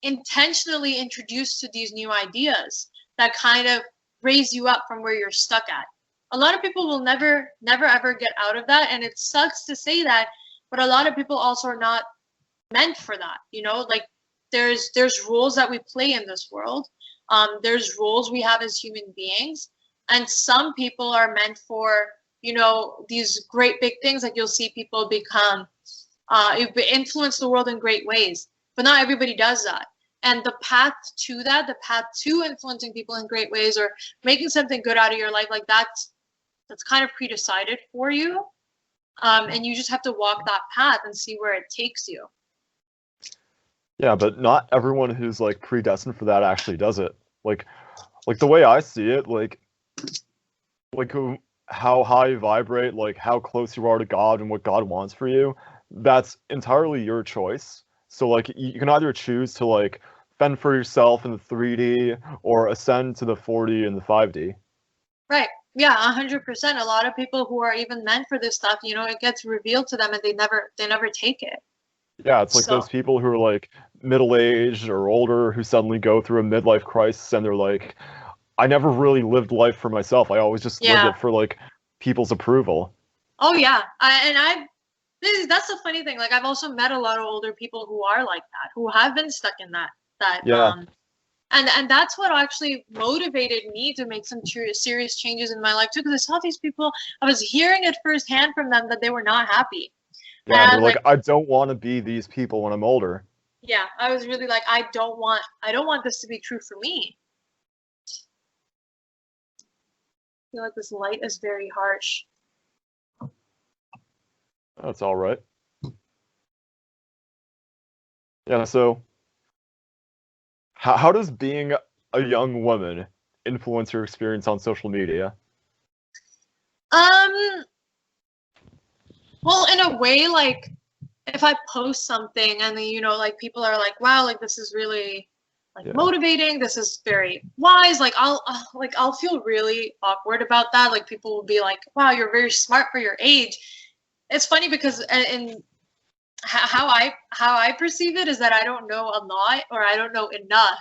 intentionally introduced to these new ideas that kind of raise you up from where you're stuck at. A lot of people will never ever get out of that, and it sucks to say that, but a lot of people also are not meant for that, you know. Like there's roles that we play in this world, there's roles we have as human beings, and some people are meant for, you know, these great big things. Like you'll see people become influence the world in great ways, but not everybody does that. And the path to that, the path to influencing people in great ways or making something good out of your life, like that's kind of pre-decided for you. And you just have to walk that path and see where it takes you. Yeah, but not everyone who's like predestined for that actually does it. Like the way I see it, like how high you vibrate, like how close you are to God and what God wants for you, that's entirely your choice. So like you can either choose to like fend for yourself in the 3D or ascend to the 4D and the 5D. Right. Yeah, 100%. A lot of people who are even meant for this stuff, you know, it gets revealed to them and they never take it. Yeah, it's like those people who are like middle-aged or older who suddenly go through a midlife crisis and they're like, I never really lived life for myself. I always just lived it for like people's approval. Oh yeah. That's the funny thing. Like I've also met a lot of older people who are like that, who have been stuck in that and that's what actually motivated me to make some serious changes in my life too, because I saw these people, I was hearing it firsthand from them that they were not happy. Yeah, they're like, I don't want to be these people when I'm older. Yeah, I was really like, I don't want this to be true for me. I feel like this light is very harsh. That's all right. Yeah, so how does being a young woman influence your experience on social media? Well, in a way, like if I post something and then, you know, like people are like, wow, like this is really like motivating, this is very wise, like I'll feel really awkward about that. Like people will be like, wow, you're very smart for your age. It's funny because in how I perceive it is that I don't know a lot or I don't know enough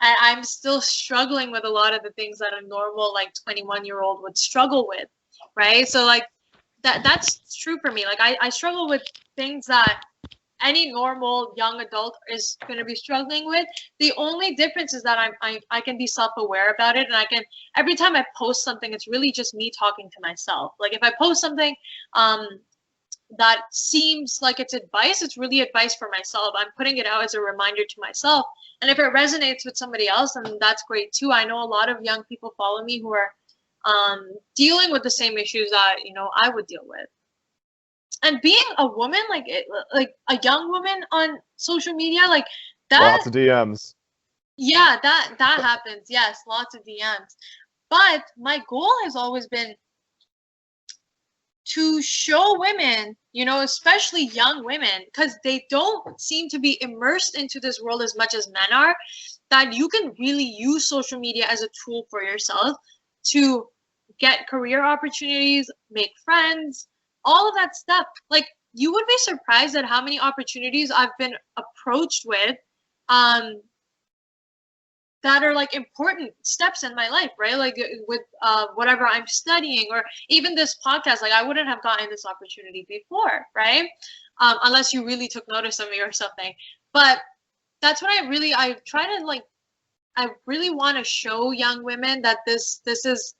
And I'm still struggling with a lot of the things that a normal like 21-year-old would struggle with, right? So like that's true for me. Like I struggle with things that any normal young adult is going to be struggling with. The only difference is that I can be self-aware about it, and I can, every time I post something, it's really just me talking to myself. Like if I post something that seems like it's advice, it's really advice for myself. I'm putting it out as a reminder to myself, and if it resonates with somebody else, then that's great too. I know a lot of young people follow me who are dealing with the same issues that, you know, I would deal with. And being a woman, like a young woman on social media, like that, Lots of DMs. yeah, that happens. Yes, lots of DMs. But my goal has always been to show women, you know, especially young women, because they don't seem to be immersed into this world as much as men are, that you can really use social media as a tool for yourself to get career opportunities, make friends, all of that stuff. Like, you would be surprised at how many opportunities I've been approached with that are like important steps in my life, right? Like with whatever I'm studying, or even this podcast, like I wouldn't have gotten this opportunity before, right? Unless you really took notice of me or something. But that's what I try to like, I really want to show young women that this is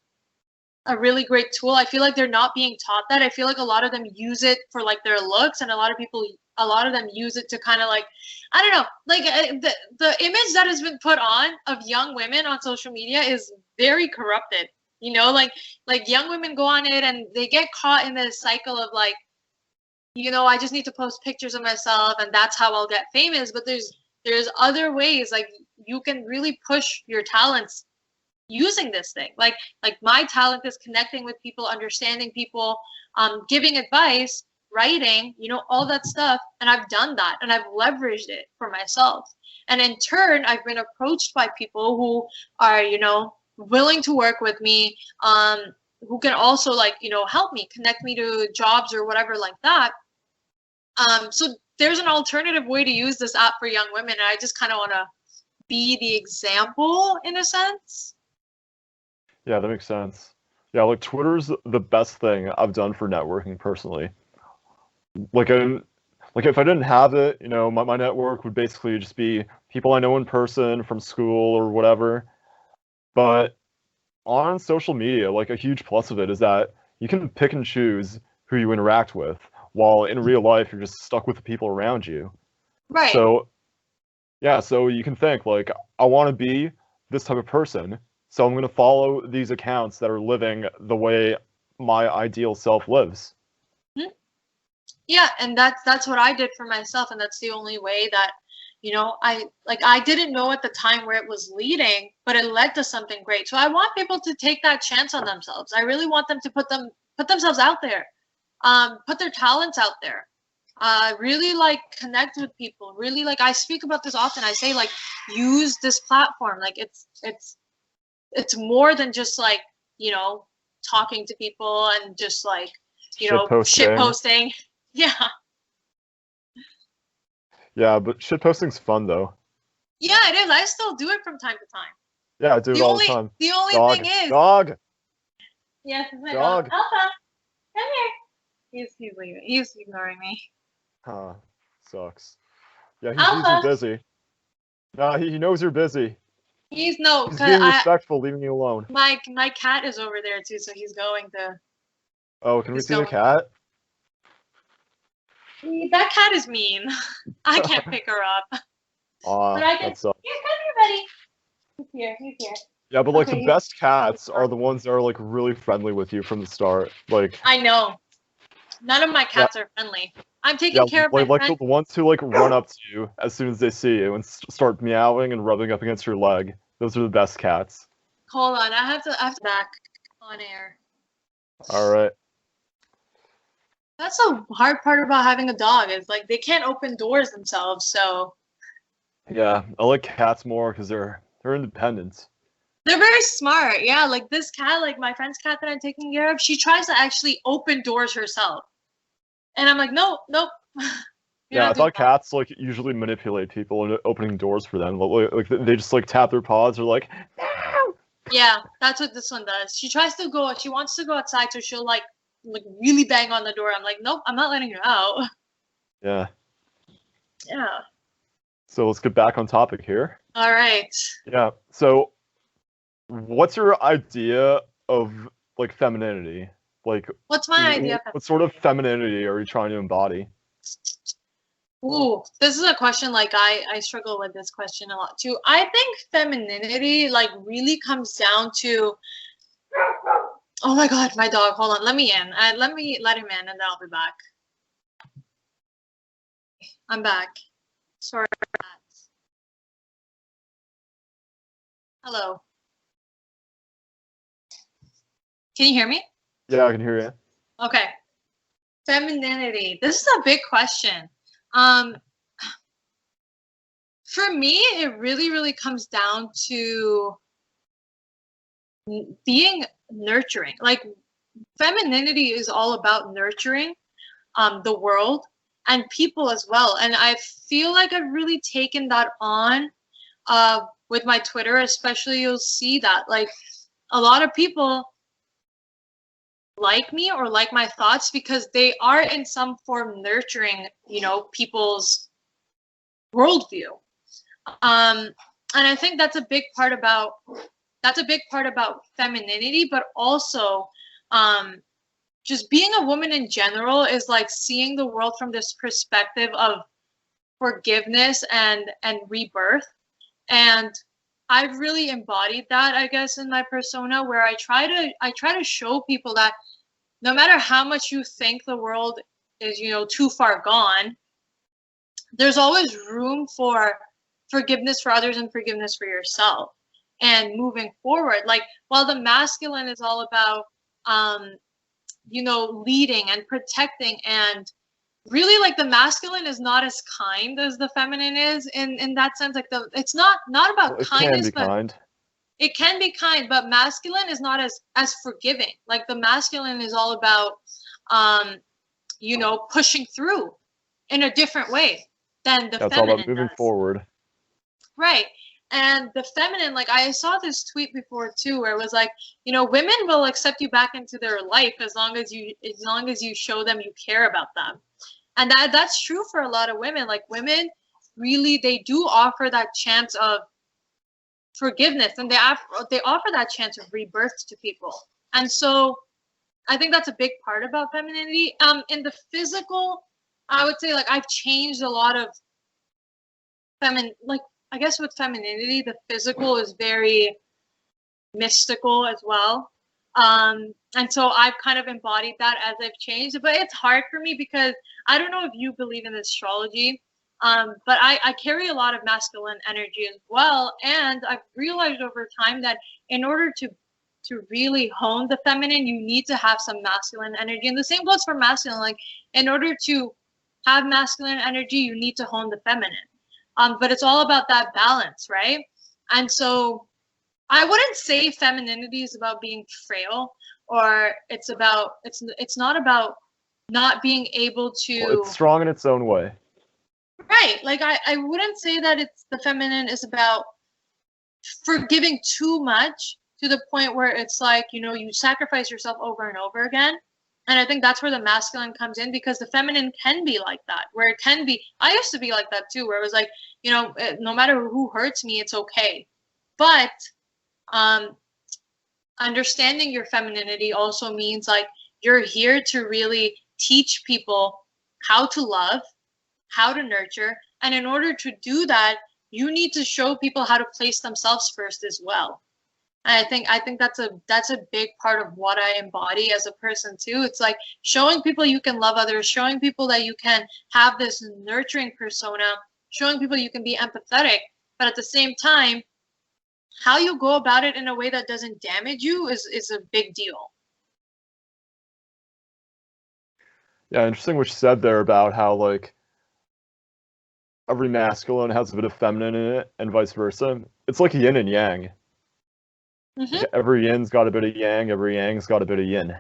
a really great tool. I feel like they're not being taught that. I feel like a lot of them use it for like their looks, and a lot of them use it to kind of like, I don't know, like the image that has been put on of young women on social media is very corrupted. You know, like young women go on it and they get caught in this cycle of like, you know, I just need to post pictures of myself and that's how I'll get famous. But there's other ways, like you can really push your talents using this thing. Like my talent is connecting with people, understanding people, giving advice, writing, you know, all that stuff. And I've done that and I've leveraged it for myself. And in turn, I've been approached by people who are, you know, willing to work with me, who can also like, you know, help me, connect me to jobs or whatever like that. So there's an alternative way to use this app for young women. And I just kind of want to be the example in a sense. Yeah, that makes sense. Yeah, like Twitter's the best thing I've done for networking personally. Like if I didn't have it, you know, my network would basically just be people I know in person from school or whatever. But on social media, like a huge plus of it is that you can pick and choose who you interact with, while in real life you're just stuck with the people around you. Right. So yeah, so you can think like, I want to be this type of person, so I'm going to follow these accounts that are living the way my ideal self lives. Yeah, and that's what I did for myself, and that's the only way that, you know, I didn't know at the time where it was leading, but it led to something great. So I want people to take that chance on themselves. I really want them to put themselves out there, put their talents out there, really like connect with people. Really, like I speak about this often. I say like use this platform. Like it's more than just like, you know, talking to people and just like, you know, shit posting. Yeah. Yeah, but shit posting's fun though. Yeah, it is. I still do it from time to time. Yeah, I do it all the time. The only thing is. Dog. Yes, it's my dog. Alpha, come here. He's leaving. He's ignoring me. Huh. Sucks. Yeah, he sees you're busy. Nah, he knows you're busy. He's being respectful, leaving you alone. My cat is over there too, so he's going to. Oh, can we see the cat? That cat is mean. I can't pick her up. But I can. Here, come here, buddy. He's here. Yeah, but like the best cats are the ones that are like really friendly with you from the start. Like I know. None of my cats are friendly. I'm taking care of my friend. Like the ones who like run up to you as soon as they see you and start meowing and rubbing up against your leg. Those are the best cats. Hold on, I have to back on air. All right. That's the hard part about having a dog, is like they can't open doors themselves, so. Yeah, I like cats more because they're independent. They're very smart, yeah. Like this cat, like my friend's cat that I'm taking care of, she tries to actually open doors herself. And I'm like, nope. You're Yeah, I not doing thought cats like usually manipulate people and opening doors for them. Like they just like tap their paws or like, meow. Yeah, that's what this one does. She tries to go. She wants to go outside, so she'll like really bang on the door. I'm like, nope, I'm not letting her out. Yeah. Yeah. So let's get back on topic here. All right. Yeah. So, what's your idea of like femininity? Like, What's my idea? what sort of femininity are you trying to embody? Ooh, this is a question like I struggle with this question a lot too. I think femininity like really comes down to, oh my God, my dog. Hold on, let me in. Let me let him in, and then I'll be back. I'm back. Sorry for that. Hello. Can you hear me? Yeah, I can hear you. Okay. Femininity. This is a big question. For me, it really comes down to being nurturing. Like femininity is all about nurturing the world and people as well. And I feel like I've really taken that on with my Twitter, especially. You'll see that like a lot of people like me or like my thoughts because they are in some form nurturing, you know, people's worldview. And I think that's a big part about femininity, but also just being a woman in general is like seeing the world from this perspective of forgiveness and rebirth. And I've really embodied that, I guess, in my persona, where I try to show people that no matter how much you think the world is, you know, too far gone, there's always room for forgiveness for others and forgiveness for yourself and moving forward. Like while the masculine is all about you know, leading and protecting, and really like the masculine is not as kind as the feminine is in that sense. Like it's not about kindness, but kind. It can be kind, but masculine is not as forgiving. Like the masculine is all about you know, pushing through in a different way than the feminine all about moving forward. Right. And the feminine, like I saw this tweet before too, where it was like, you know, women will accept you back into their life as long as you show them you care about them. And that's true for a lot of women. Like women really, they do offer that chance of forgiveness, and they offer that chance of rebirth to people. And so I think that's a big part about femininity. In the physical, I would say like I've changed a lot of like I guess with femininity, the physical is very mystical as well. And so I've kind of embodied that as I've changed. But it's hard for me because I don't know if you believe in astrology, but I carry a lot of masculine energy as well. And I've realized over time that in order to really hone the feminine, you need to have some masculine energy. And the same goes for masculine. Like in order to have masculine energy, you need to hone the feminine. But it's all about that balance, right? And so I wouldn't say femininity is about being frail, or it's not about not being able to. Well, it's strong in its own way. Right. Like I wouldn't say that the feminine is about forgiving too much to the point where it's like, you know, you sacrifice yourself over and over again. And I think that's where the masculine comes in, because the feminine can be like that, where it can be. I used to be like that too, where it was like, you know, no matter who hurts me, it's okay. But understanding your femininity also means like you're here to really teach people how to love, how to nurture. And in order to do that, you need to show people how to place themselves first as well. And I think that's a big part of what I embody as a person too. It's like showing people you can love others, showing people that you can have this nurturing persona, showing people you can be empathetic, but at the same time, how you go about it in a way that doesn't damage you is a big deal. Yeah, interesting what you said there about how like every masculine has a bit of feminine in it and vice versa. It's like yin and yang. Mm-hmm. Every yin's got a bit of yang, every yang's got a bit of yin.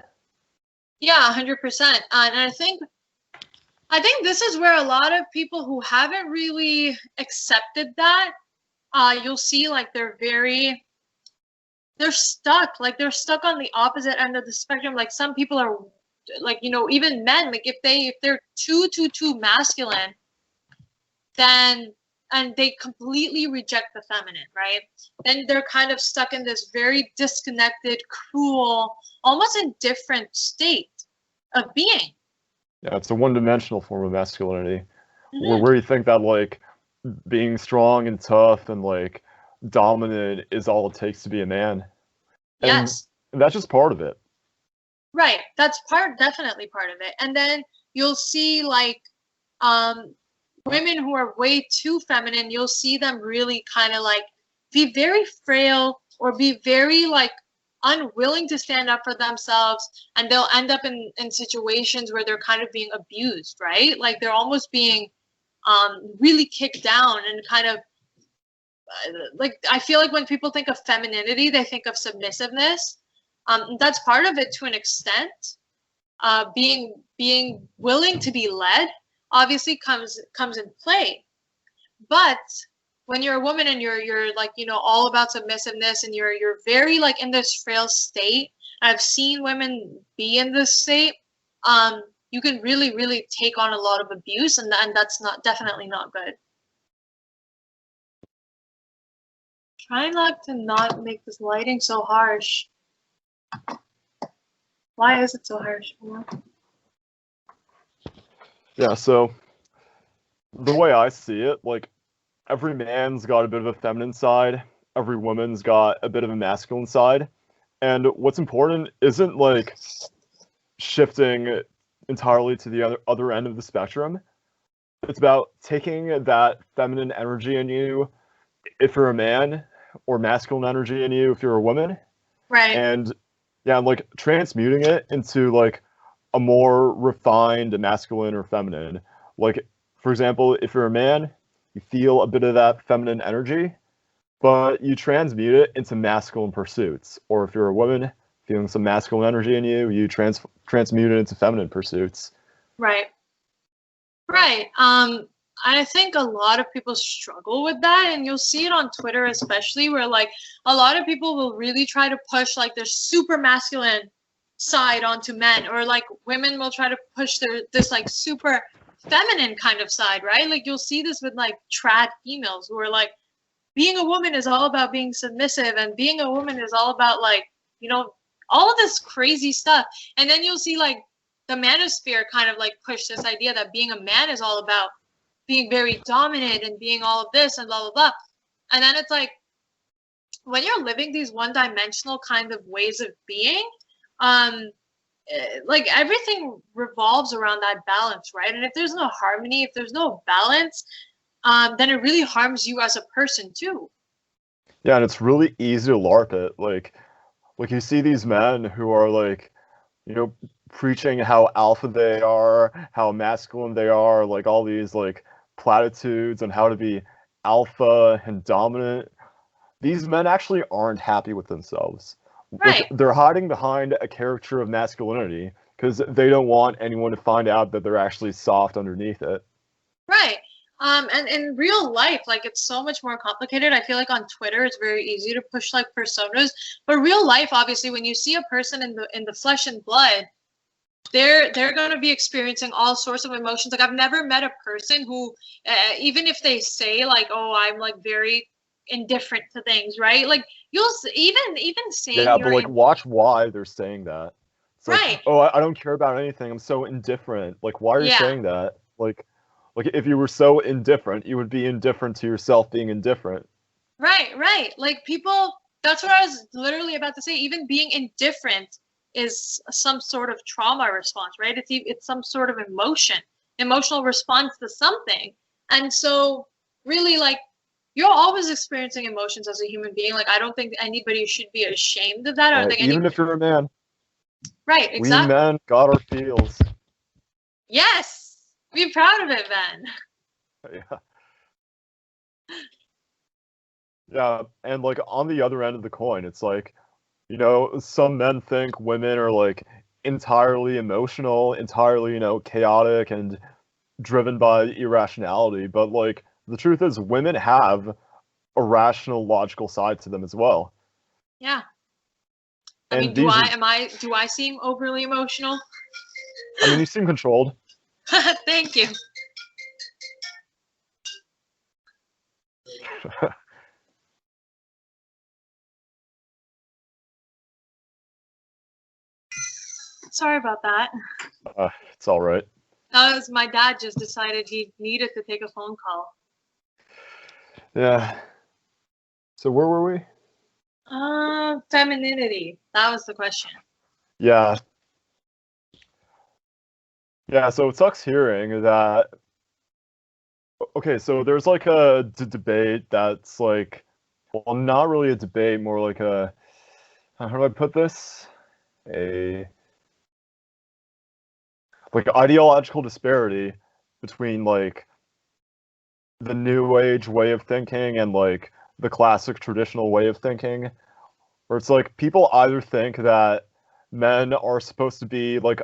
Yeah, 100%. And I think I think this is where a lot of people who haven't really accepted that, you'll see like they're stuck. Like they're stuck on the opposite end of the spectrum. Like some people are like, you know, even men, like if they're too masculine, then and they completely reject the feminine, right? Then they're kind of stuck in this very disconnected, cruel, almost indifferent state of being. Yeah, it's a one-dimensional form of masculinity, Mm-hmm. where you think that like being strong and tough and like dominant is all it takes to be a man, and Yes. that's just part of it. Right. That's definitely part of it. And then you'll see like women who are way too feminine, you'll see them really kind of like be very frail or be very like unwilling to stand up for themselves, and they'll end up in situations where they're kind of being abused, right? Like they're almost being really kicked down and kind of like I feel like when people think of femininity, they think of submissiveness. That's part of it to an extent. Being willing to be led obviously comes in play, but when you're a woman and you're like, you know, all about submissiveness and you're very like in this frail state, I've seen women be in this state, you can really take on a lot of abuse, and that's definitely not good. Try not to not make this lighting so harsh. Why is it so harsh? Yeah, so the way I see it, like every man's got a bit of a feminine side, every woman's got a bit of a masculine side, and what's important isn't like shifting entirely to the other end of the spectrum. It's about taking that feminine energy in you if you're a man, or masculine energy in you if you're a woman, Right. and yeah, like transmuting it into like a more refined masculine or feminine. Like, for example, if you're a man, you feel a bit of that feminine energy, but you transmute it into masculine pursuits. Or if you're a woman, feeling some masculine energy in you, you transmute it into feminine pursuits. Right. Right. I think a lot of people struggle with that, and you'll see it on Twitter especially, where like a lot of people will really try to push like their super masculine side onto men, or like women will try to push this like super feminine kind of side, right? Like you'll see this with like trad females who are like, being a woman is all about being submissive, and being a woman is all about like, you know, all of this crazy stuff. And then you'll see like the manosphere kind of like push this idea that being a man is all about being very dominant and being all of this and blah blah blah. And then it's like when you're living these one-dimensional kind of ways of being, like everything revolves around that balance, right? And if there's no harmony, if there's no balance, then it really harms you as a person too. Yeah, and it's really easy to LARP it. Like you see these men who are like, you know, preaching how alpha they are, how masculine they are, like all these like platitudes on how to be alpha and dominant. These men actually aren't happy with themselves. Right. Like they're hiding behind a caricature of masculinity because they don't want anyone to find out that they're actually soft underneath it. Right. And in real life, like it's so much more complicated. I feel like on Twitter, it's very easy to push like personas, but real life, obviously, when you see a person in the flesh and blood, they're going to be experiencing all sorts of emotions. Like I've never met a person who, even if they say like, "Oh, I'm like very indifferent to things," right? Like you'll even saying Yeah, but like watch why they're saying that. It's like, right. oh, I don't care about anything. I'm so indifferent. Like, why are you Yeah. saying that? Like if you were so indifferent, you would be indifferent to yourself being indifferent. Right. Like people, that's what I was literally about to say. Even being indifferent is some sort of trauma response, right? It's some sort of emotional response to something. And so really like you're always experiencing emotions as a human being. Like I don't think anybody should be ashamed of that. I don't think Even if you're a man. Right, exactly. We men got our feels. Yes. Be proud of it, Ben. Yeah. Yeah, and like on the other end of the coin, it's like, you know, some men think women are like entirely emotional, entirely, you know, chaotic and driven by irrationality, but like the truth is women have a rational, logical side to them as well. Yeah. I And mean, do I seem overly emotional? I mean, you seem controlled. Thank you. Sorry about that. It's all right. That was my dad just decided he needed to take a phone call. Yeah. So where were we? Femininity. That was the question. Yeah. Yeah, so it sucks hearing that. Okay, so there's like a debate that's like, well, not really a debate, more like a, how do I put this? Like ideological disparity between like the new age way of thinking and like the classic traditional way of thinking, where it's like people either think that men are supposed to be like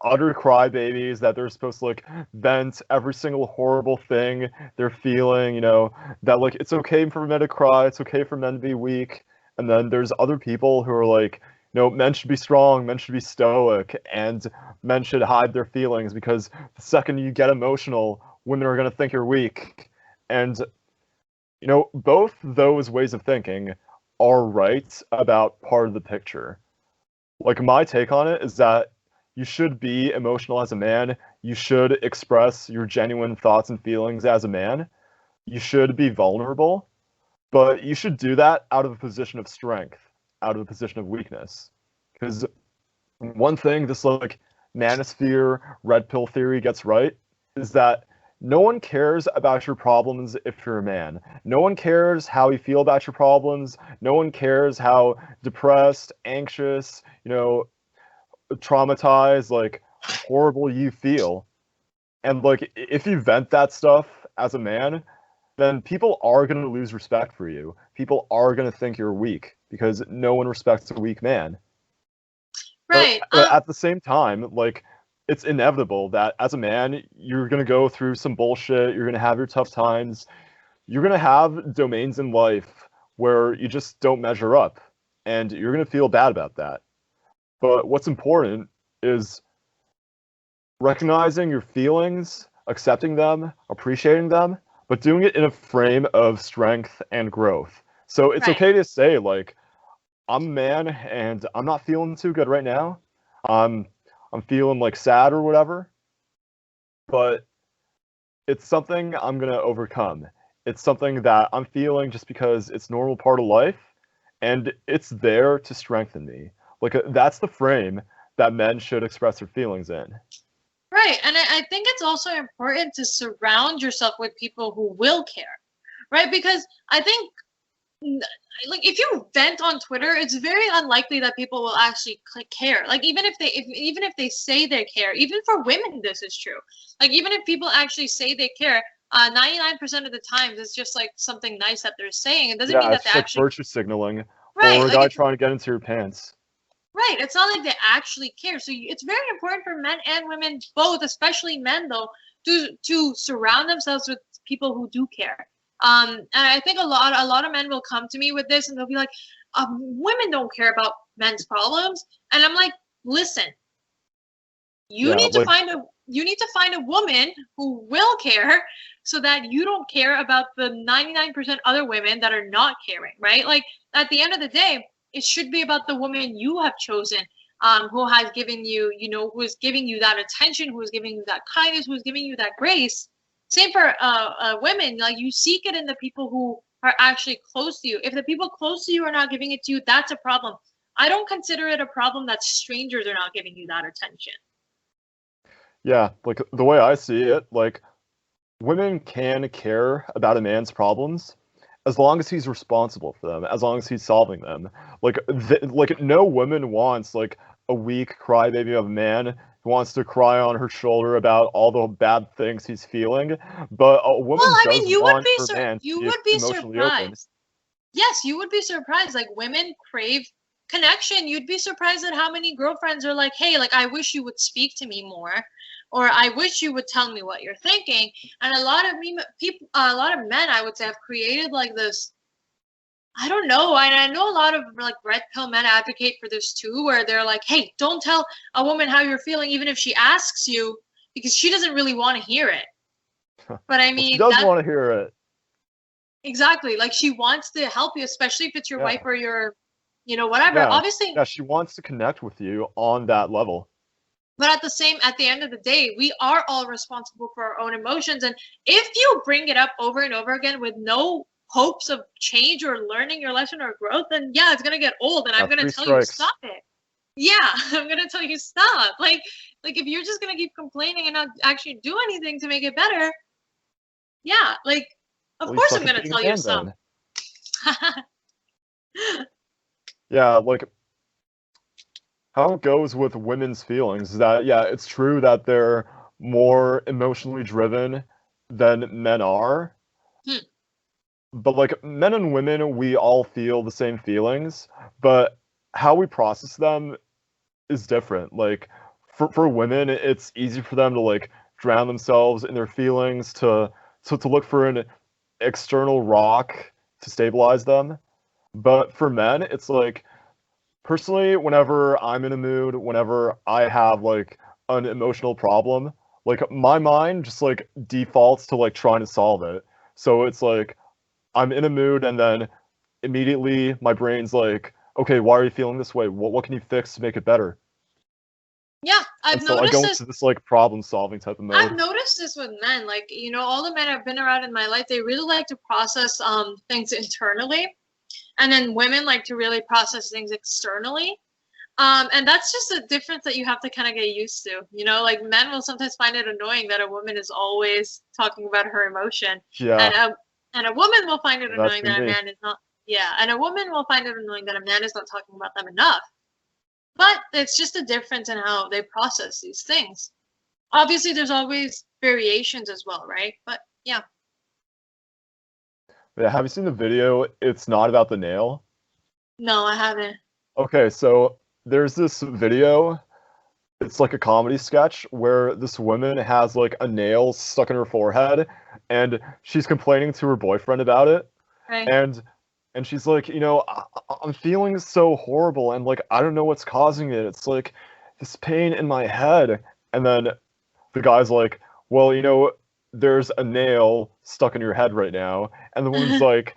utter crybabies, that they're supposed to like vent every single horrible thing they're feeling, you know, that like it's okay for men to cry, it's okay for men to be weak. And then there's other people who are like, you know, men should be strong, men should be stoic, and men should hide their feelings because the second you get emotional, women are going to think you're weak. And, you know, both those ways of thinking are right about part of the picture. Like, my take on it is that you should be emotional as a man. You should express your genuine thoughts and feelings as a man. You should be vulnerable, but you should do that out of a position of strength, out of a position of weakness. Because one thing this like manosphere red pill theory gets right is that no one cares about your problems if you're a man. No one cares how you feel about your problems. No one cares how depressed, anxious, you know, traumatized, like horrible you feel. And like if you vent that stuff as a man, then people are going to lose respect for you. People are going to think you're weak because no one respects a weak man. Right. But at the same time, like it's inevitable that as a man, you're going to go through some bullshit, you're going to have your tough times. You're going to have domains in life where you just don't measure up and you're going to feel bad about that. But what's important is recognizing your feelings, accepting them, appreciating them, but doing it in a frame of strength and growth. So it's okay to say, like, I'm a man and I'm not feeling too good right now. I'm feeling like sad or whatever, but it's something I'm gonna overcome. It's something that I'm feeling just because it's a normal part of life, and it's there to strengthen me. Like that's the frame that men should express their feelings in. Right, and I think it's also important to surround yourself with people who will care, right? Because I think, like, if you vent on Twitter, it's very unlikely that people will actually care. Like, even if they say they care, even for women, this is true. Like, even if people actually say they care, 99% of the times it's just like something nice that they're saying. It doesn't mean that it's they like actually virtue signaling, right. or a Like guy trying to get into your pants. right. It's not like they actually care. So it's very important for men and women both, especially men though, to surround themselves with people who do care. And I think a lot of men will come to me with this and they'll be like, women don't care about men's problems. And I'm like, listen, you need to find a woman who will care so that you don't care about the 99% other women that are not caring, right? Like at the end of the day, it should be about the woman you have chosen, who has given you, who is giving you that attention, who is giving you that kindness, who is giving you that grace. Same for women. Like you seek it in the people who are actually close to you. If the people close to you are not giving it to you, that's a problem. I don't consider it a problem that strangers are not giving you that attention. Yeah, like the way I see it, like women can care about a man's problems as long as he's responsible for them, as long as he's solving them. Like, like no woman wants like a weak crybaby of a man who wants to cry on her shoulder about all the bad things he's feeling. But a woman does want her man to be emotionally open. Yes, you would be surprised. Like women crave connection. You'd be surprised at how many girlfriends are like, hey, like I wish you would speak to me more. or I wish you would tell me what you're thinking. And a lot of men, I would say, have created like this. I don't know. I know a lot of like red pill men advocate for this too, where they're like, hey, don't tell a woman how you're feeling, even if she asks you, because she doesn't really want to hear it. But I mean, she does want to hear it. Exactly. Like she wants to help you, especially if it's your wife or your, whatever. Obviously. Yeah, she wants to connect with you on that level. But at the end of the day, we are all responsible for our own emotions. And if you bring it up over and over again with no hopes of change or learning your lesson or growth, then yeah, it's gonna get old. And I'm gonna tell you stop it. Yeah, I'm gonna tell you stop. Like if you're just gonna keep complaining and not actually do anything to make it better, yeah, like of course I'm gonna tell you stop. Yeah, like how it goes with women's feelings is that, yeah, it's true that they're more emotionally driven than men are. But like men and women, we all feel the same feelings, but how we process them is different. Like for women, it's easy for them to like drown themselves in their feelings, to look for an external rock to stabilize them. But for men, it's like, personally, whenever I'm in a mood, whenever I have like an emotional problem, like my mind just like defaults to like trying to solve it. So it's like I'm in a mood and then immediately my brain's like, okay, why are you feeling this way? What can you fix to make it better? Yeah, I've noticed I go into this like problem solving type of mode. I've noticed this with men. Like, all the men I've been around in my life, they really like to process things internally. And then women like to really process things externally. And that's just a difference that you have to kind of get used to. Like men will sometimes find it annoying that a woman is always talking about her emotion. Yeah. And a woman will find it annoying that a man is not. Yeah. And a woman will find it annoying that a man is not talking about them enough. But it's just a difference in how they process these things. Obviously, there's always variations as well, right? But yeah. Yeah, have you seen the video, It's Not About the Nail? No, I haven't. Okay, so there's this video, it's like a comedy sketch where this woman has like a nail stuck in her forehead and she's complaining to her boyfriend about it. Right. And she's like, I'm feeling so horrible and like I don't know what's causing it. It's like this pain in my head. And then the guy's like, well, there's a nail stuck in your head right now. And the woman's like,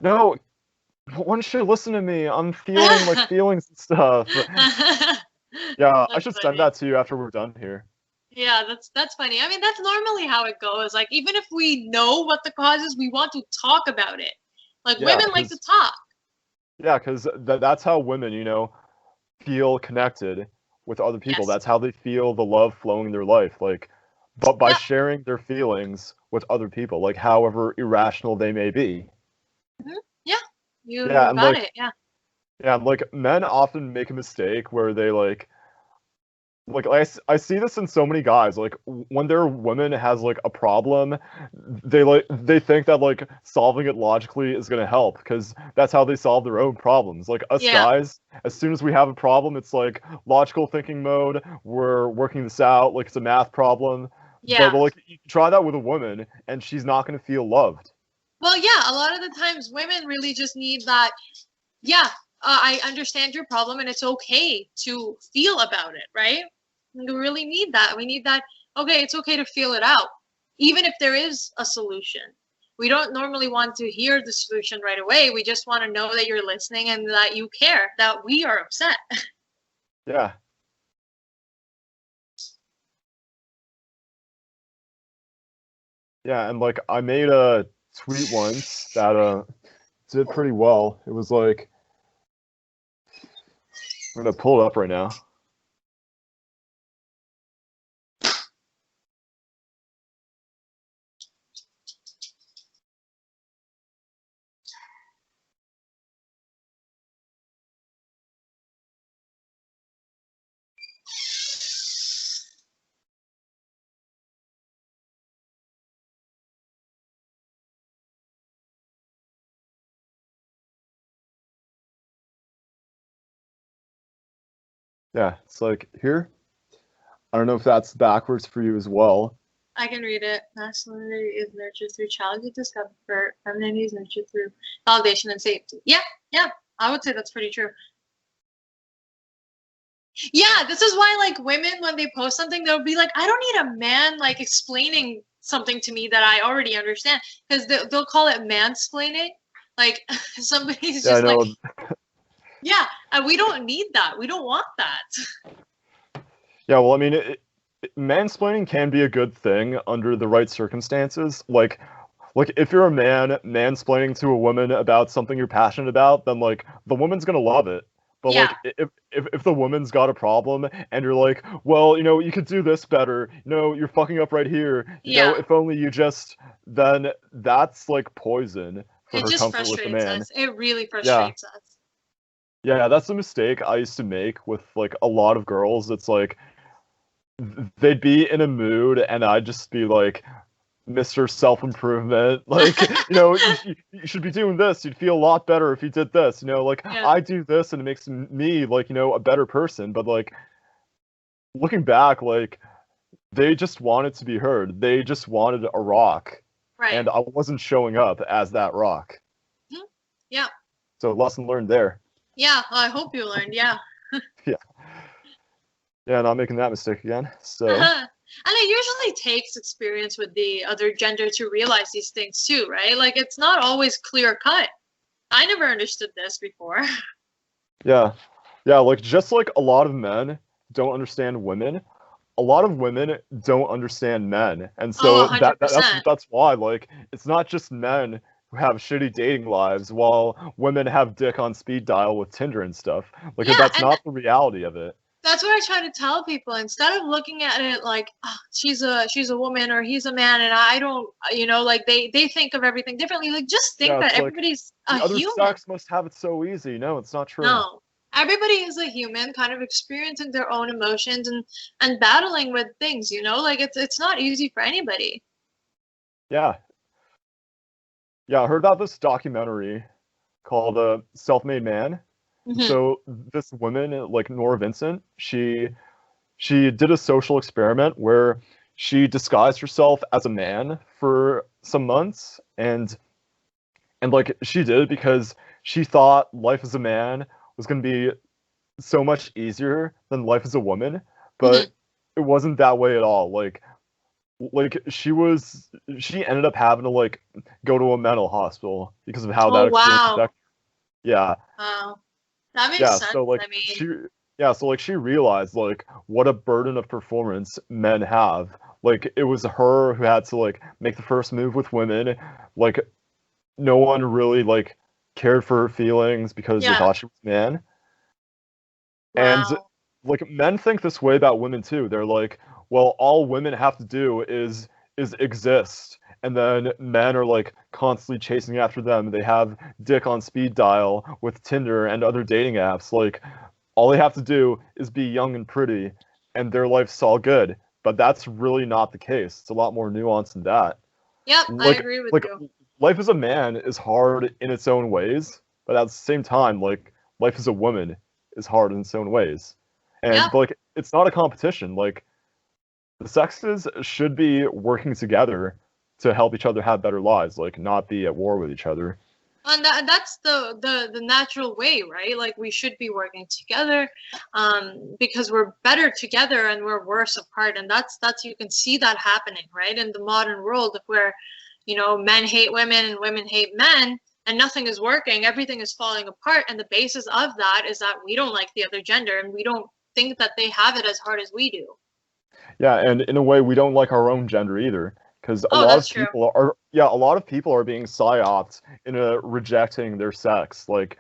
no, why don't you listen to me? I'm feeling like feelings and stuff. Yeah, I should send that to you after we're done here. Yeah, that's funny. I mean, that's normally how it goes. Like, even if we know what the cause is, we want to talk about it. Like, women like to talk. Yeah, because that's how women, feel connected with other people. Yes. That's how they feel the love flowing in their life. Like, but by sharing their feelings with other people, like however irrational they may be. Mm-hmm. Yeah, you got it. Yeah. Yeah, like men often make a mistake where they like I see this in so many guys. Like when their woman has like a problem, they think that like solving it logically is gonna help because that's how they solve their own problems. Like us guys, as soon as we have a problem, it's like logical thinking mode. We're working this out like it's a math problem. Yeah. But like you try that with a woman, and she's not gonna feel loved. Well, yeah, a lot of the times women really just need that. Yeah. I understand your problem and it's okay to feel about it, right? We really need that. We need that, okay, it's okay to feel it out, even if there is a solution. We don't normally want to hear the solution right away. We just want to know that you're listening and that you care, that we are upset. Yeah. Yeah, and like I made a tweet once that did pretty well. It was like, I'm gonna pull it up right now. Yeah, it's like here. I don't know if that's backwards for you as well. I can read it. Masculinity is nurtured through challenging discomfort. Femininity is nurtured through validation and safety. Yeah, yeah. I would say that's pretty true. Yeah, this is why like women when they post something, they'll be like, I don't need a man like explaining something to me that I already understand. Because they'll call it mansplaining. Like somebody's Yeah, I just like, know. yeah, and we don't need that. We don't want that. Yeah, well, I mean, mansplaining can be a good thing under the right circumstances. Like if you're a man mansplaining to a woman about something you're passionate about, then like the woman's gonna love it. But Yeah. like if the woman's got a problem and you're like, well, you know, you could do this better. You know, you're fucking up right here. You know, Yeah. if only you just, then that's like poison for It her just comfort with the frustrates man. us. It really Yeah. frustrates us. Yeah, that's a mistake I used to make with like a lot of girls. It's like they'd be in a mood and I'd just be like, Mr. Self-improvement, like, you know, you should be doing this. You'd feel a lot better if you did this. You know, like Yeah. I do this and it makes me like, you know, a better person. But like looking back, like they just wanted to be heard. They just wanted a rock. Right. And I wasn't showing up as that rock. Mhm. Yeah. So lesson learned there. Yeah. Well, I hope you learned. Yeah. Yeah. Yeah, not making that mistake again. So And it usually takes experience with the other gender to realize these things too, right? Like it's not always clear cut. I never understood this before. yeah. Yeah, like just like a lot of men don't understand women, a lot of women don't understand men. And Oh, so that's 100%. that's why like it's not just men who have shitty dating lives while women have dick on speed dial with Tinder and stuff. Like Yeah, that's and not the reality of it. that's what I try to tell people. Instead of looking at it like, oh, she's a woman or he's a man and I don't, you know, like they think of everything differently. Like just think Yeah, that it's like everybody's a the other human. sex must have it so easy. No, it's not true. No. Everybody is a human kind of experiencing their own emotions and battling with things, you know? Like it's not easy for anybody. Yeah. Yeah, I heard about this documentary called Self-Made Man. Hmm. So this woman, like Nora Vincent, she did a social experiment where she disguised herself as a man for some months and like she did it because she thought life as a man was going to be so much easier than life as a woman, Hmm. but it wasn't that way at all. Like she ended up having to like go to a mental hospital because of how Oh that experience wow. affected. Yeah. Wow. That makes Yeah, sense. so like I mean, she realized like what a burden of performance men have. Like it was her who had to like make the first move with women. Like no one really like cared for her feelings because they yeah. thought she was a man. And Wow. like men think this way about women too. They're like, well, all women have to do is exist. And then men are like constantly chasing after them. They have dick on speed dial with Tinder and other dating apps. Like all they have to do is be young and pretty and their life's all good. But that's really not the case. It's a lot more nuanced than that. Yep, I Like agree with like you. life as a man is hard in its own ways, but at the same time, like life as a woman is hard in its own ways. And Yep. like it's not a competition. Like the sexes should be working together to help each other have better lives, like not be at war with each other. And that's the natural way, right? Like we should be working together, because we're better together and we're worse apart. And that's you can see that happening, right? In the modern world, where, you know, men hate women and women hate men, and nothing is working, everything is falling apart. And the basis of that is that we don't like the other gender and we don't think that they have it as hard as we do. Yeah, and in a way, we don't like our own gender either, because Oh, that's true. a lot of people are being psyoped into rejecting their sex. Like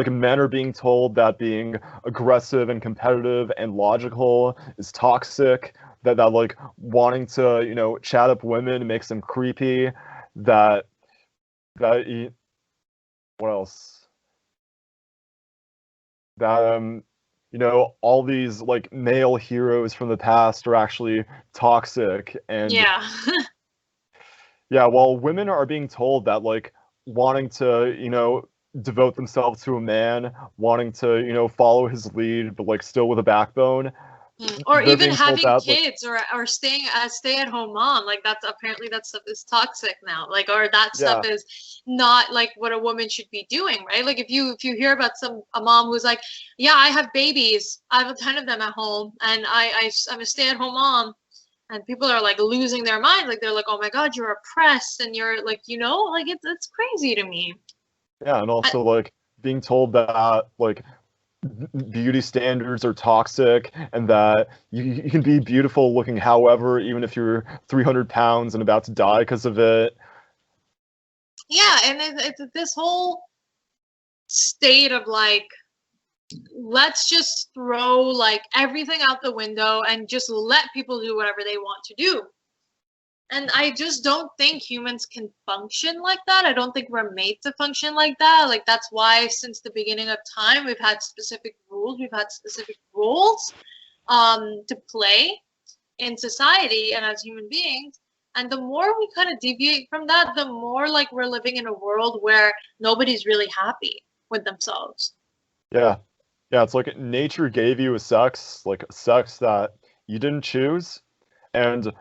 men are being told that being aggressive and competitive and logical is toxic. That like wanting to chat up women makes them creepy. That what else? That all these like male heroes from the past are actually toxic and Yeah. yeah, while women are being told that like wanting to devote themselves to a man, wanting to follow his lead but like still with a backbone, Or they're even being told having that, like, kids, or staying a stay-at-home mom, like that's apparently that stuff is toxic now, like, or that stuff yeah, is not like what a woman should be doing, right? Like if you hear about a mom who's like, yeah, I have babies, I have 10 of them at home, and I'm a stay-at-home mom, and people are like losing their mind, like they're like, oh my God, you're oppressed, and you're like, like it's crazy to me. yeah, and also like being told that like beauty standards are toxic and that you can be beautiful looking however, even if you're 300 pounds and about to die because of it. Yeah, and it's this whole state of like, let's just throw like everything out the window and just let people do whatever they want to do. And I just don't think humans can function like that. I don't think we're made to function like that. Like that's why since the beginning of time we've had specific rules, we've had specific roles to play in society and as human beings. And the more we kind of deviate from that, the more like we're living in a world where nobody's really happy with themselves. Yeah, yeah, it's like nature gave you a sex, like a sex that you didn't choose, and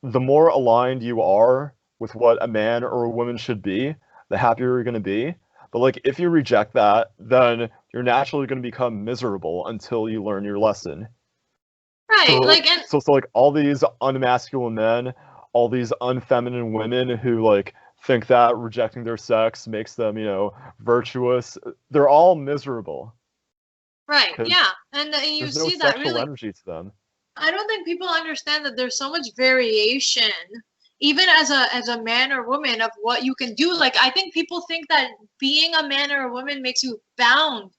the more aligned you are with what a man or a woman should be, the happier you're going to be. But like if you reject that, then you're naturally going to become miserable until you learn your lesson. Right. So, Like, and so like all these unmasculine men, all these unfeminine women who like think that rejecting their sex makes them, virtuous, they're all miserable right. because Yeah. And you there's no see that sexual really. energy to them. I don't think people understand that there's so much variation, even as a man or woman, of what you can do. Like I think people think that being a man or a woman makes you bound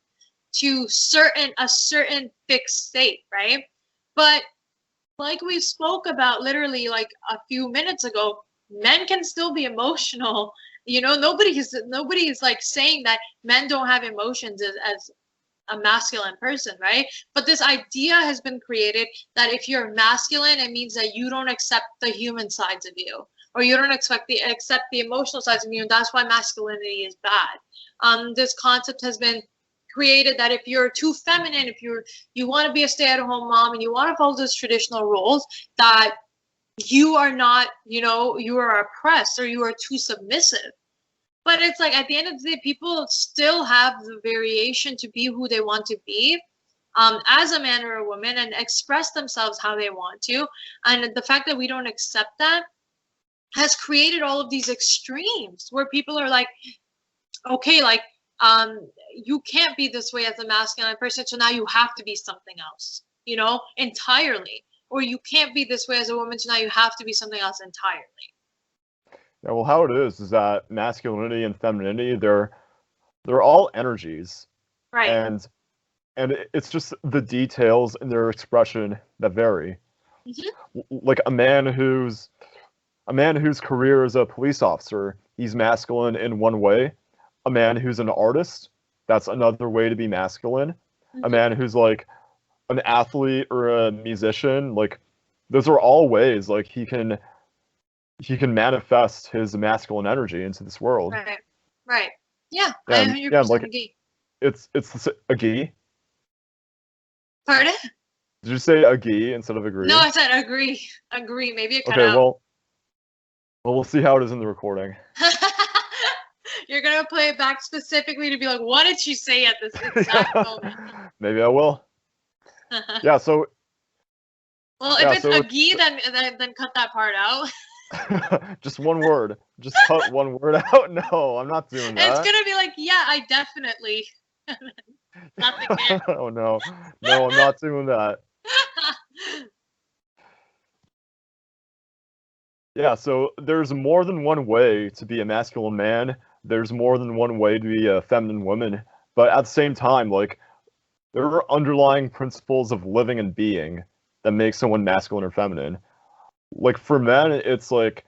to a certain fixed state, right? But like we spoke about literally like a few minutes ago, men can still be emotional. Nobody is like saying that men don't have emotions as a masculine person, right? But this idea has been created that if you're masculine, it means that you don't accept the human sides of you, or you don't accept the emotional sides of you, and that's why masculinity is bad. This concept has been created that if you're too feminine, if you want to be a stay-at-home mom and you want to follow those traditional roles, that you are not, you are oppressed or you are too submissive. But it's like at the end of the day, people still have the variation to be who they want to be, as a man or a woman, and express themselves how they want to. And the fact that we don't accept that has created all of these extremes where people are like, okay, like, you can't be this way as a masculine person, so now you have to be something else, entirely. Or you can't be this way as a woman, so now you have to be something else entirely. Yeah, well, how it is that masculinity and femininity, they're all energies, Right. and it's just the details in their expression that vary. Like a man whose career is a police officer, he's masculine in one way. A man who's an artist, that's another way to be masculine. A man who's like an athlete or a musician, like those are all ways like he can manifest his masculine energy into this world. Right. Right. Yeah, Yeah, I yeah, 100% like agree. it's a gi. Pardon? Did you say a gi instead of No, agree? I said agree. Agree. Maybe it cut Okay, out. well, we'll see how it is in the recording. You're gonna play it back specifically to be like, what did she say at this exact moment? Maybe I will. Yeah, so Well, yeah, if it's so agree, then cut that part out. just one word. Just cut one word out. No, I'm not doing It's that. gonna be like, yeah, I definitely. Nothing there. Oh no. No, I'm not doing that. Yeah, so there's more than one way to be a masculine man. There's more than one way to be a feminine woman. But at the same time, like, there are underlying principles of living and being that make someone masculine or feminine. Like, for men, it's like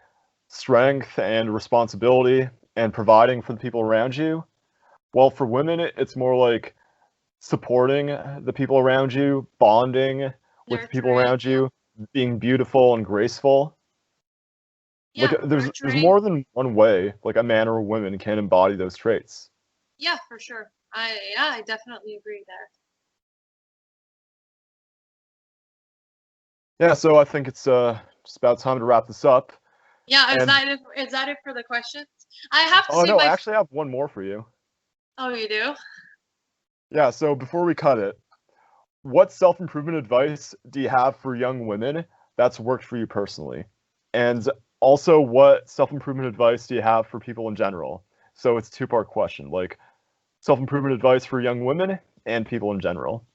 strength and responsibility and providing for the people around you. While for women, it's more like supporting the people around you, bonding with the people Nurturing. around you, being beautiful and graceful. Like Yeah, there's nurturing. more than one way like a man or a woman can embody those traits. Yeah, for sure. I definitely agree there. Yeah, so I think it's just about time to wrap this up. Yeah, And is that it for the questions? I have to oh say no, I my. actually have one more for you. Oh, you do? Yeah, so before we cut it, what self-improvement advice do you have for young women that's worked for you personally? And also, what self-improvement advice do you have for people in general? So it's a two-part question, like self-improvement advice for young women and people in general.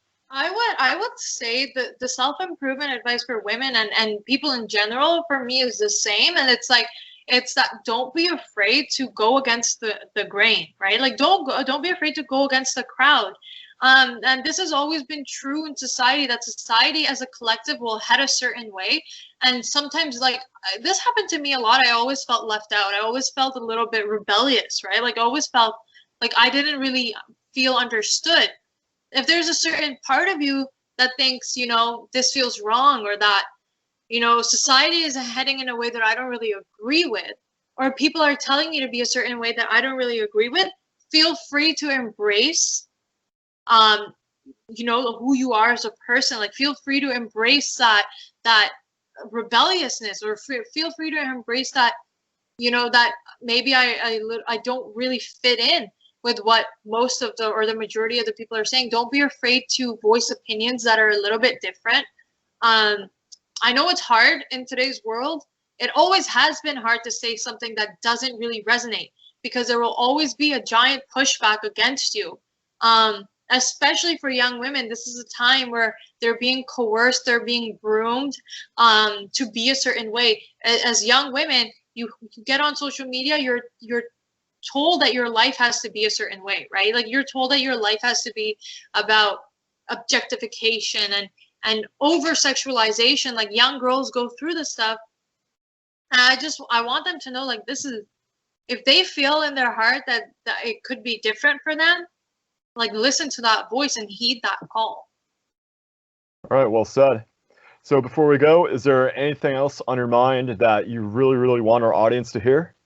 I would say that the self-improvement advice for women and people in general for me is the same. And it's like it's that don't be afraid to go against the grain, right? Like don't be afraid to go against the crowd. And this has always been true in society, that society as a collective will head a certain way. And sometimes like this happened to me a lot. I always felt left out. I always felt a little bit rebellious, right? Like I always felt like I didn't really feel understood. If there's a certain part of you that thinks, this feels wrong, or that, society is heading in a way that I don't really agree with, or people are telling me to be a certain way that I don't really agree with, feel free to embrace, um, who you are as a person. Like, feel free to embrace that rebelliousness, or feel free to embrace that, that maybe I don't really fit in with what most of the majority of the people are saying. Don't be afraid to voice opinions that are a little bit different. I know it's hard in today's world. It always has been hard to say something that doesn't really resonate, because there will always be a giant pushback against you. Especially for young women, this is a time where they're being coerced, they're being groomed to be a certain way. As young women, you get on social media, you're told that your life has to be a certain way, right? Like, you're told that your life has to be about objectification and over sexualization. Like, young girls go through this stuff, and I want them to know, like, this is, if they feel in their heart that it could be different for them, like, listen to that voice and heed that call. All right, well said. So before we go, is there anything else on your mind that you really, really want our audience to hear?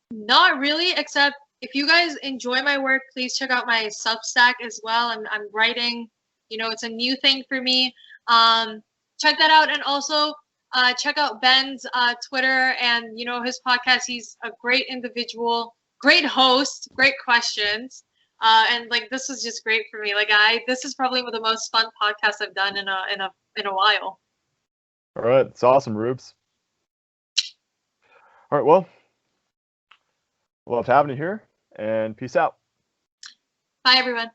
Not really, except if you guys enjoy my work, please check out my Substack as well. I'm writing, it's a new thing for me. Check that out, and also check out Ben's Twitter and his podcast. He's a great individual, great host, great questions, and like, this is just great for me. Like, this is probably one of the most fun podcasts I've done in a while. All right, it's awesome, roobz. All right, well, loved having you here, and peace out. Bye, everyone.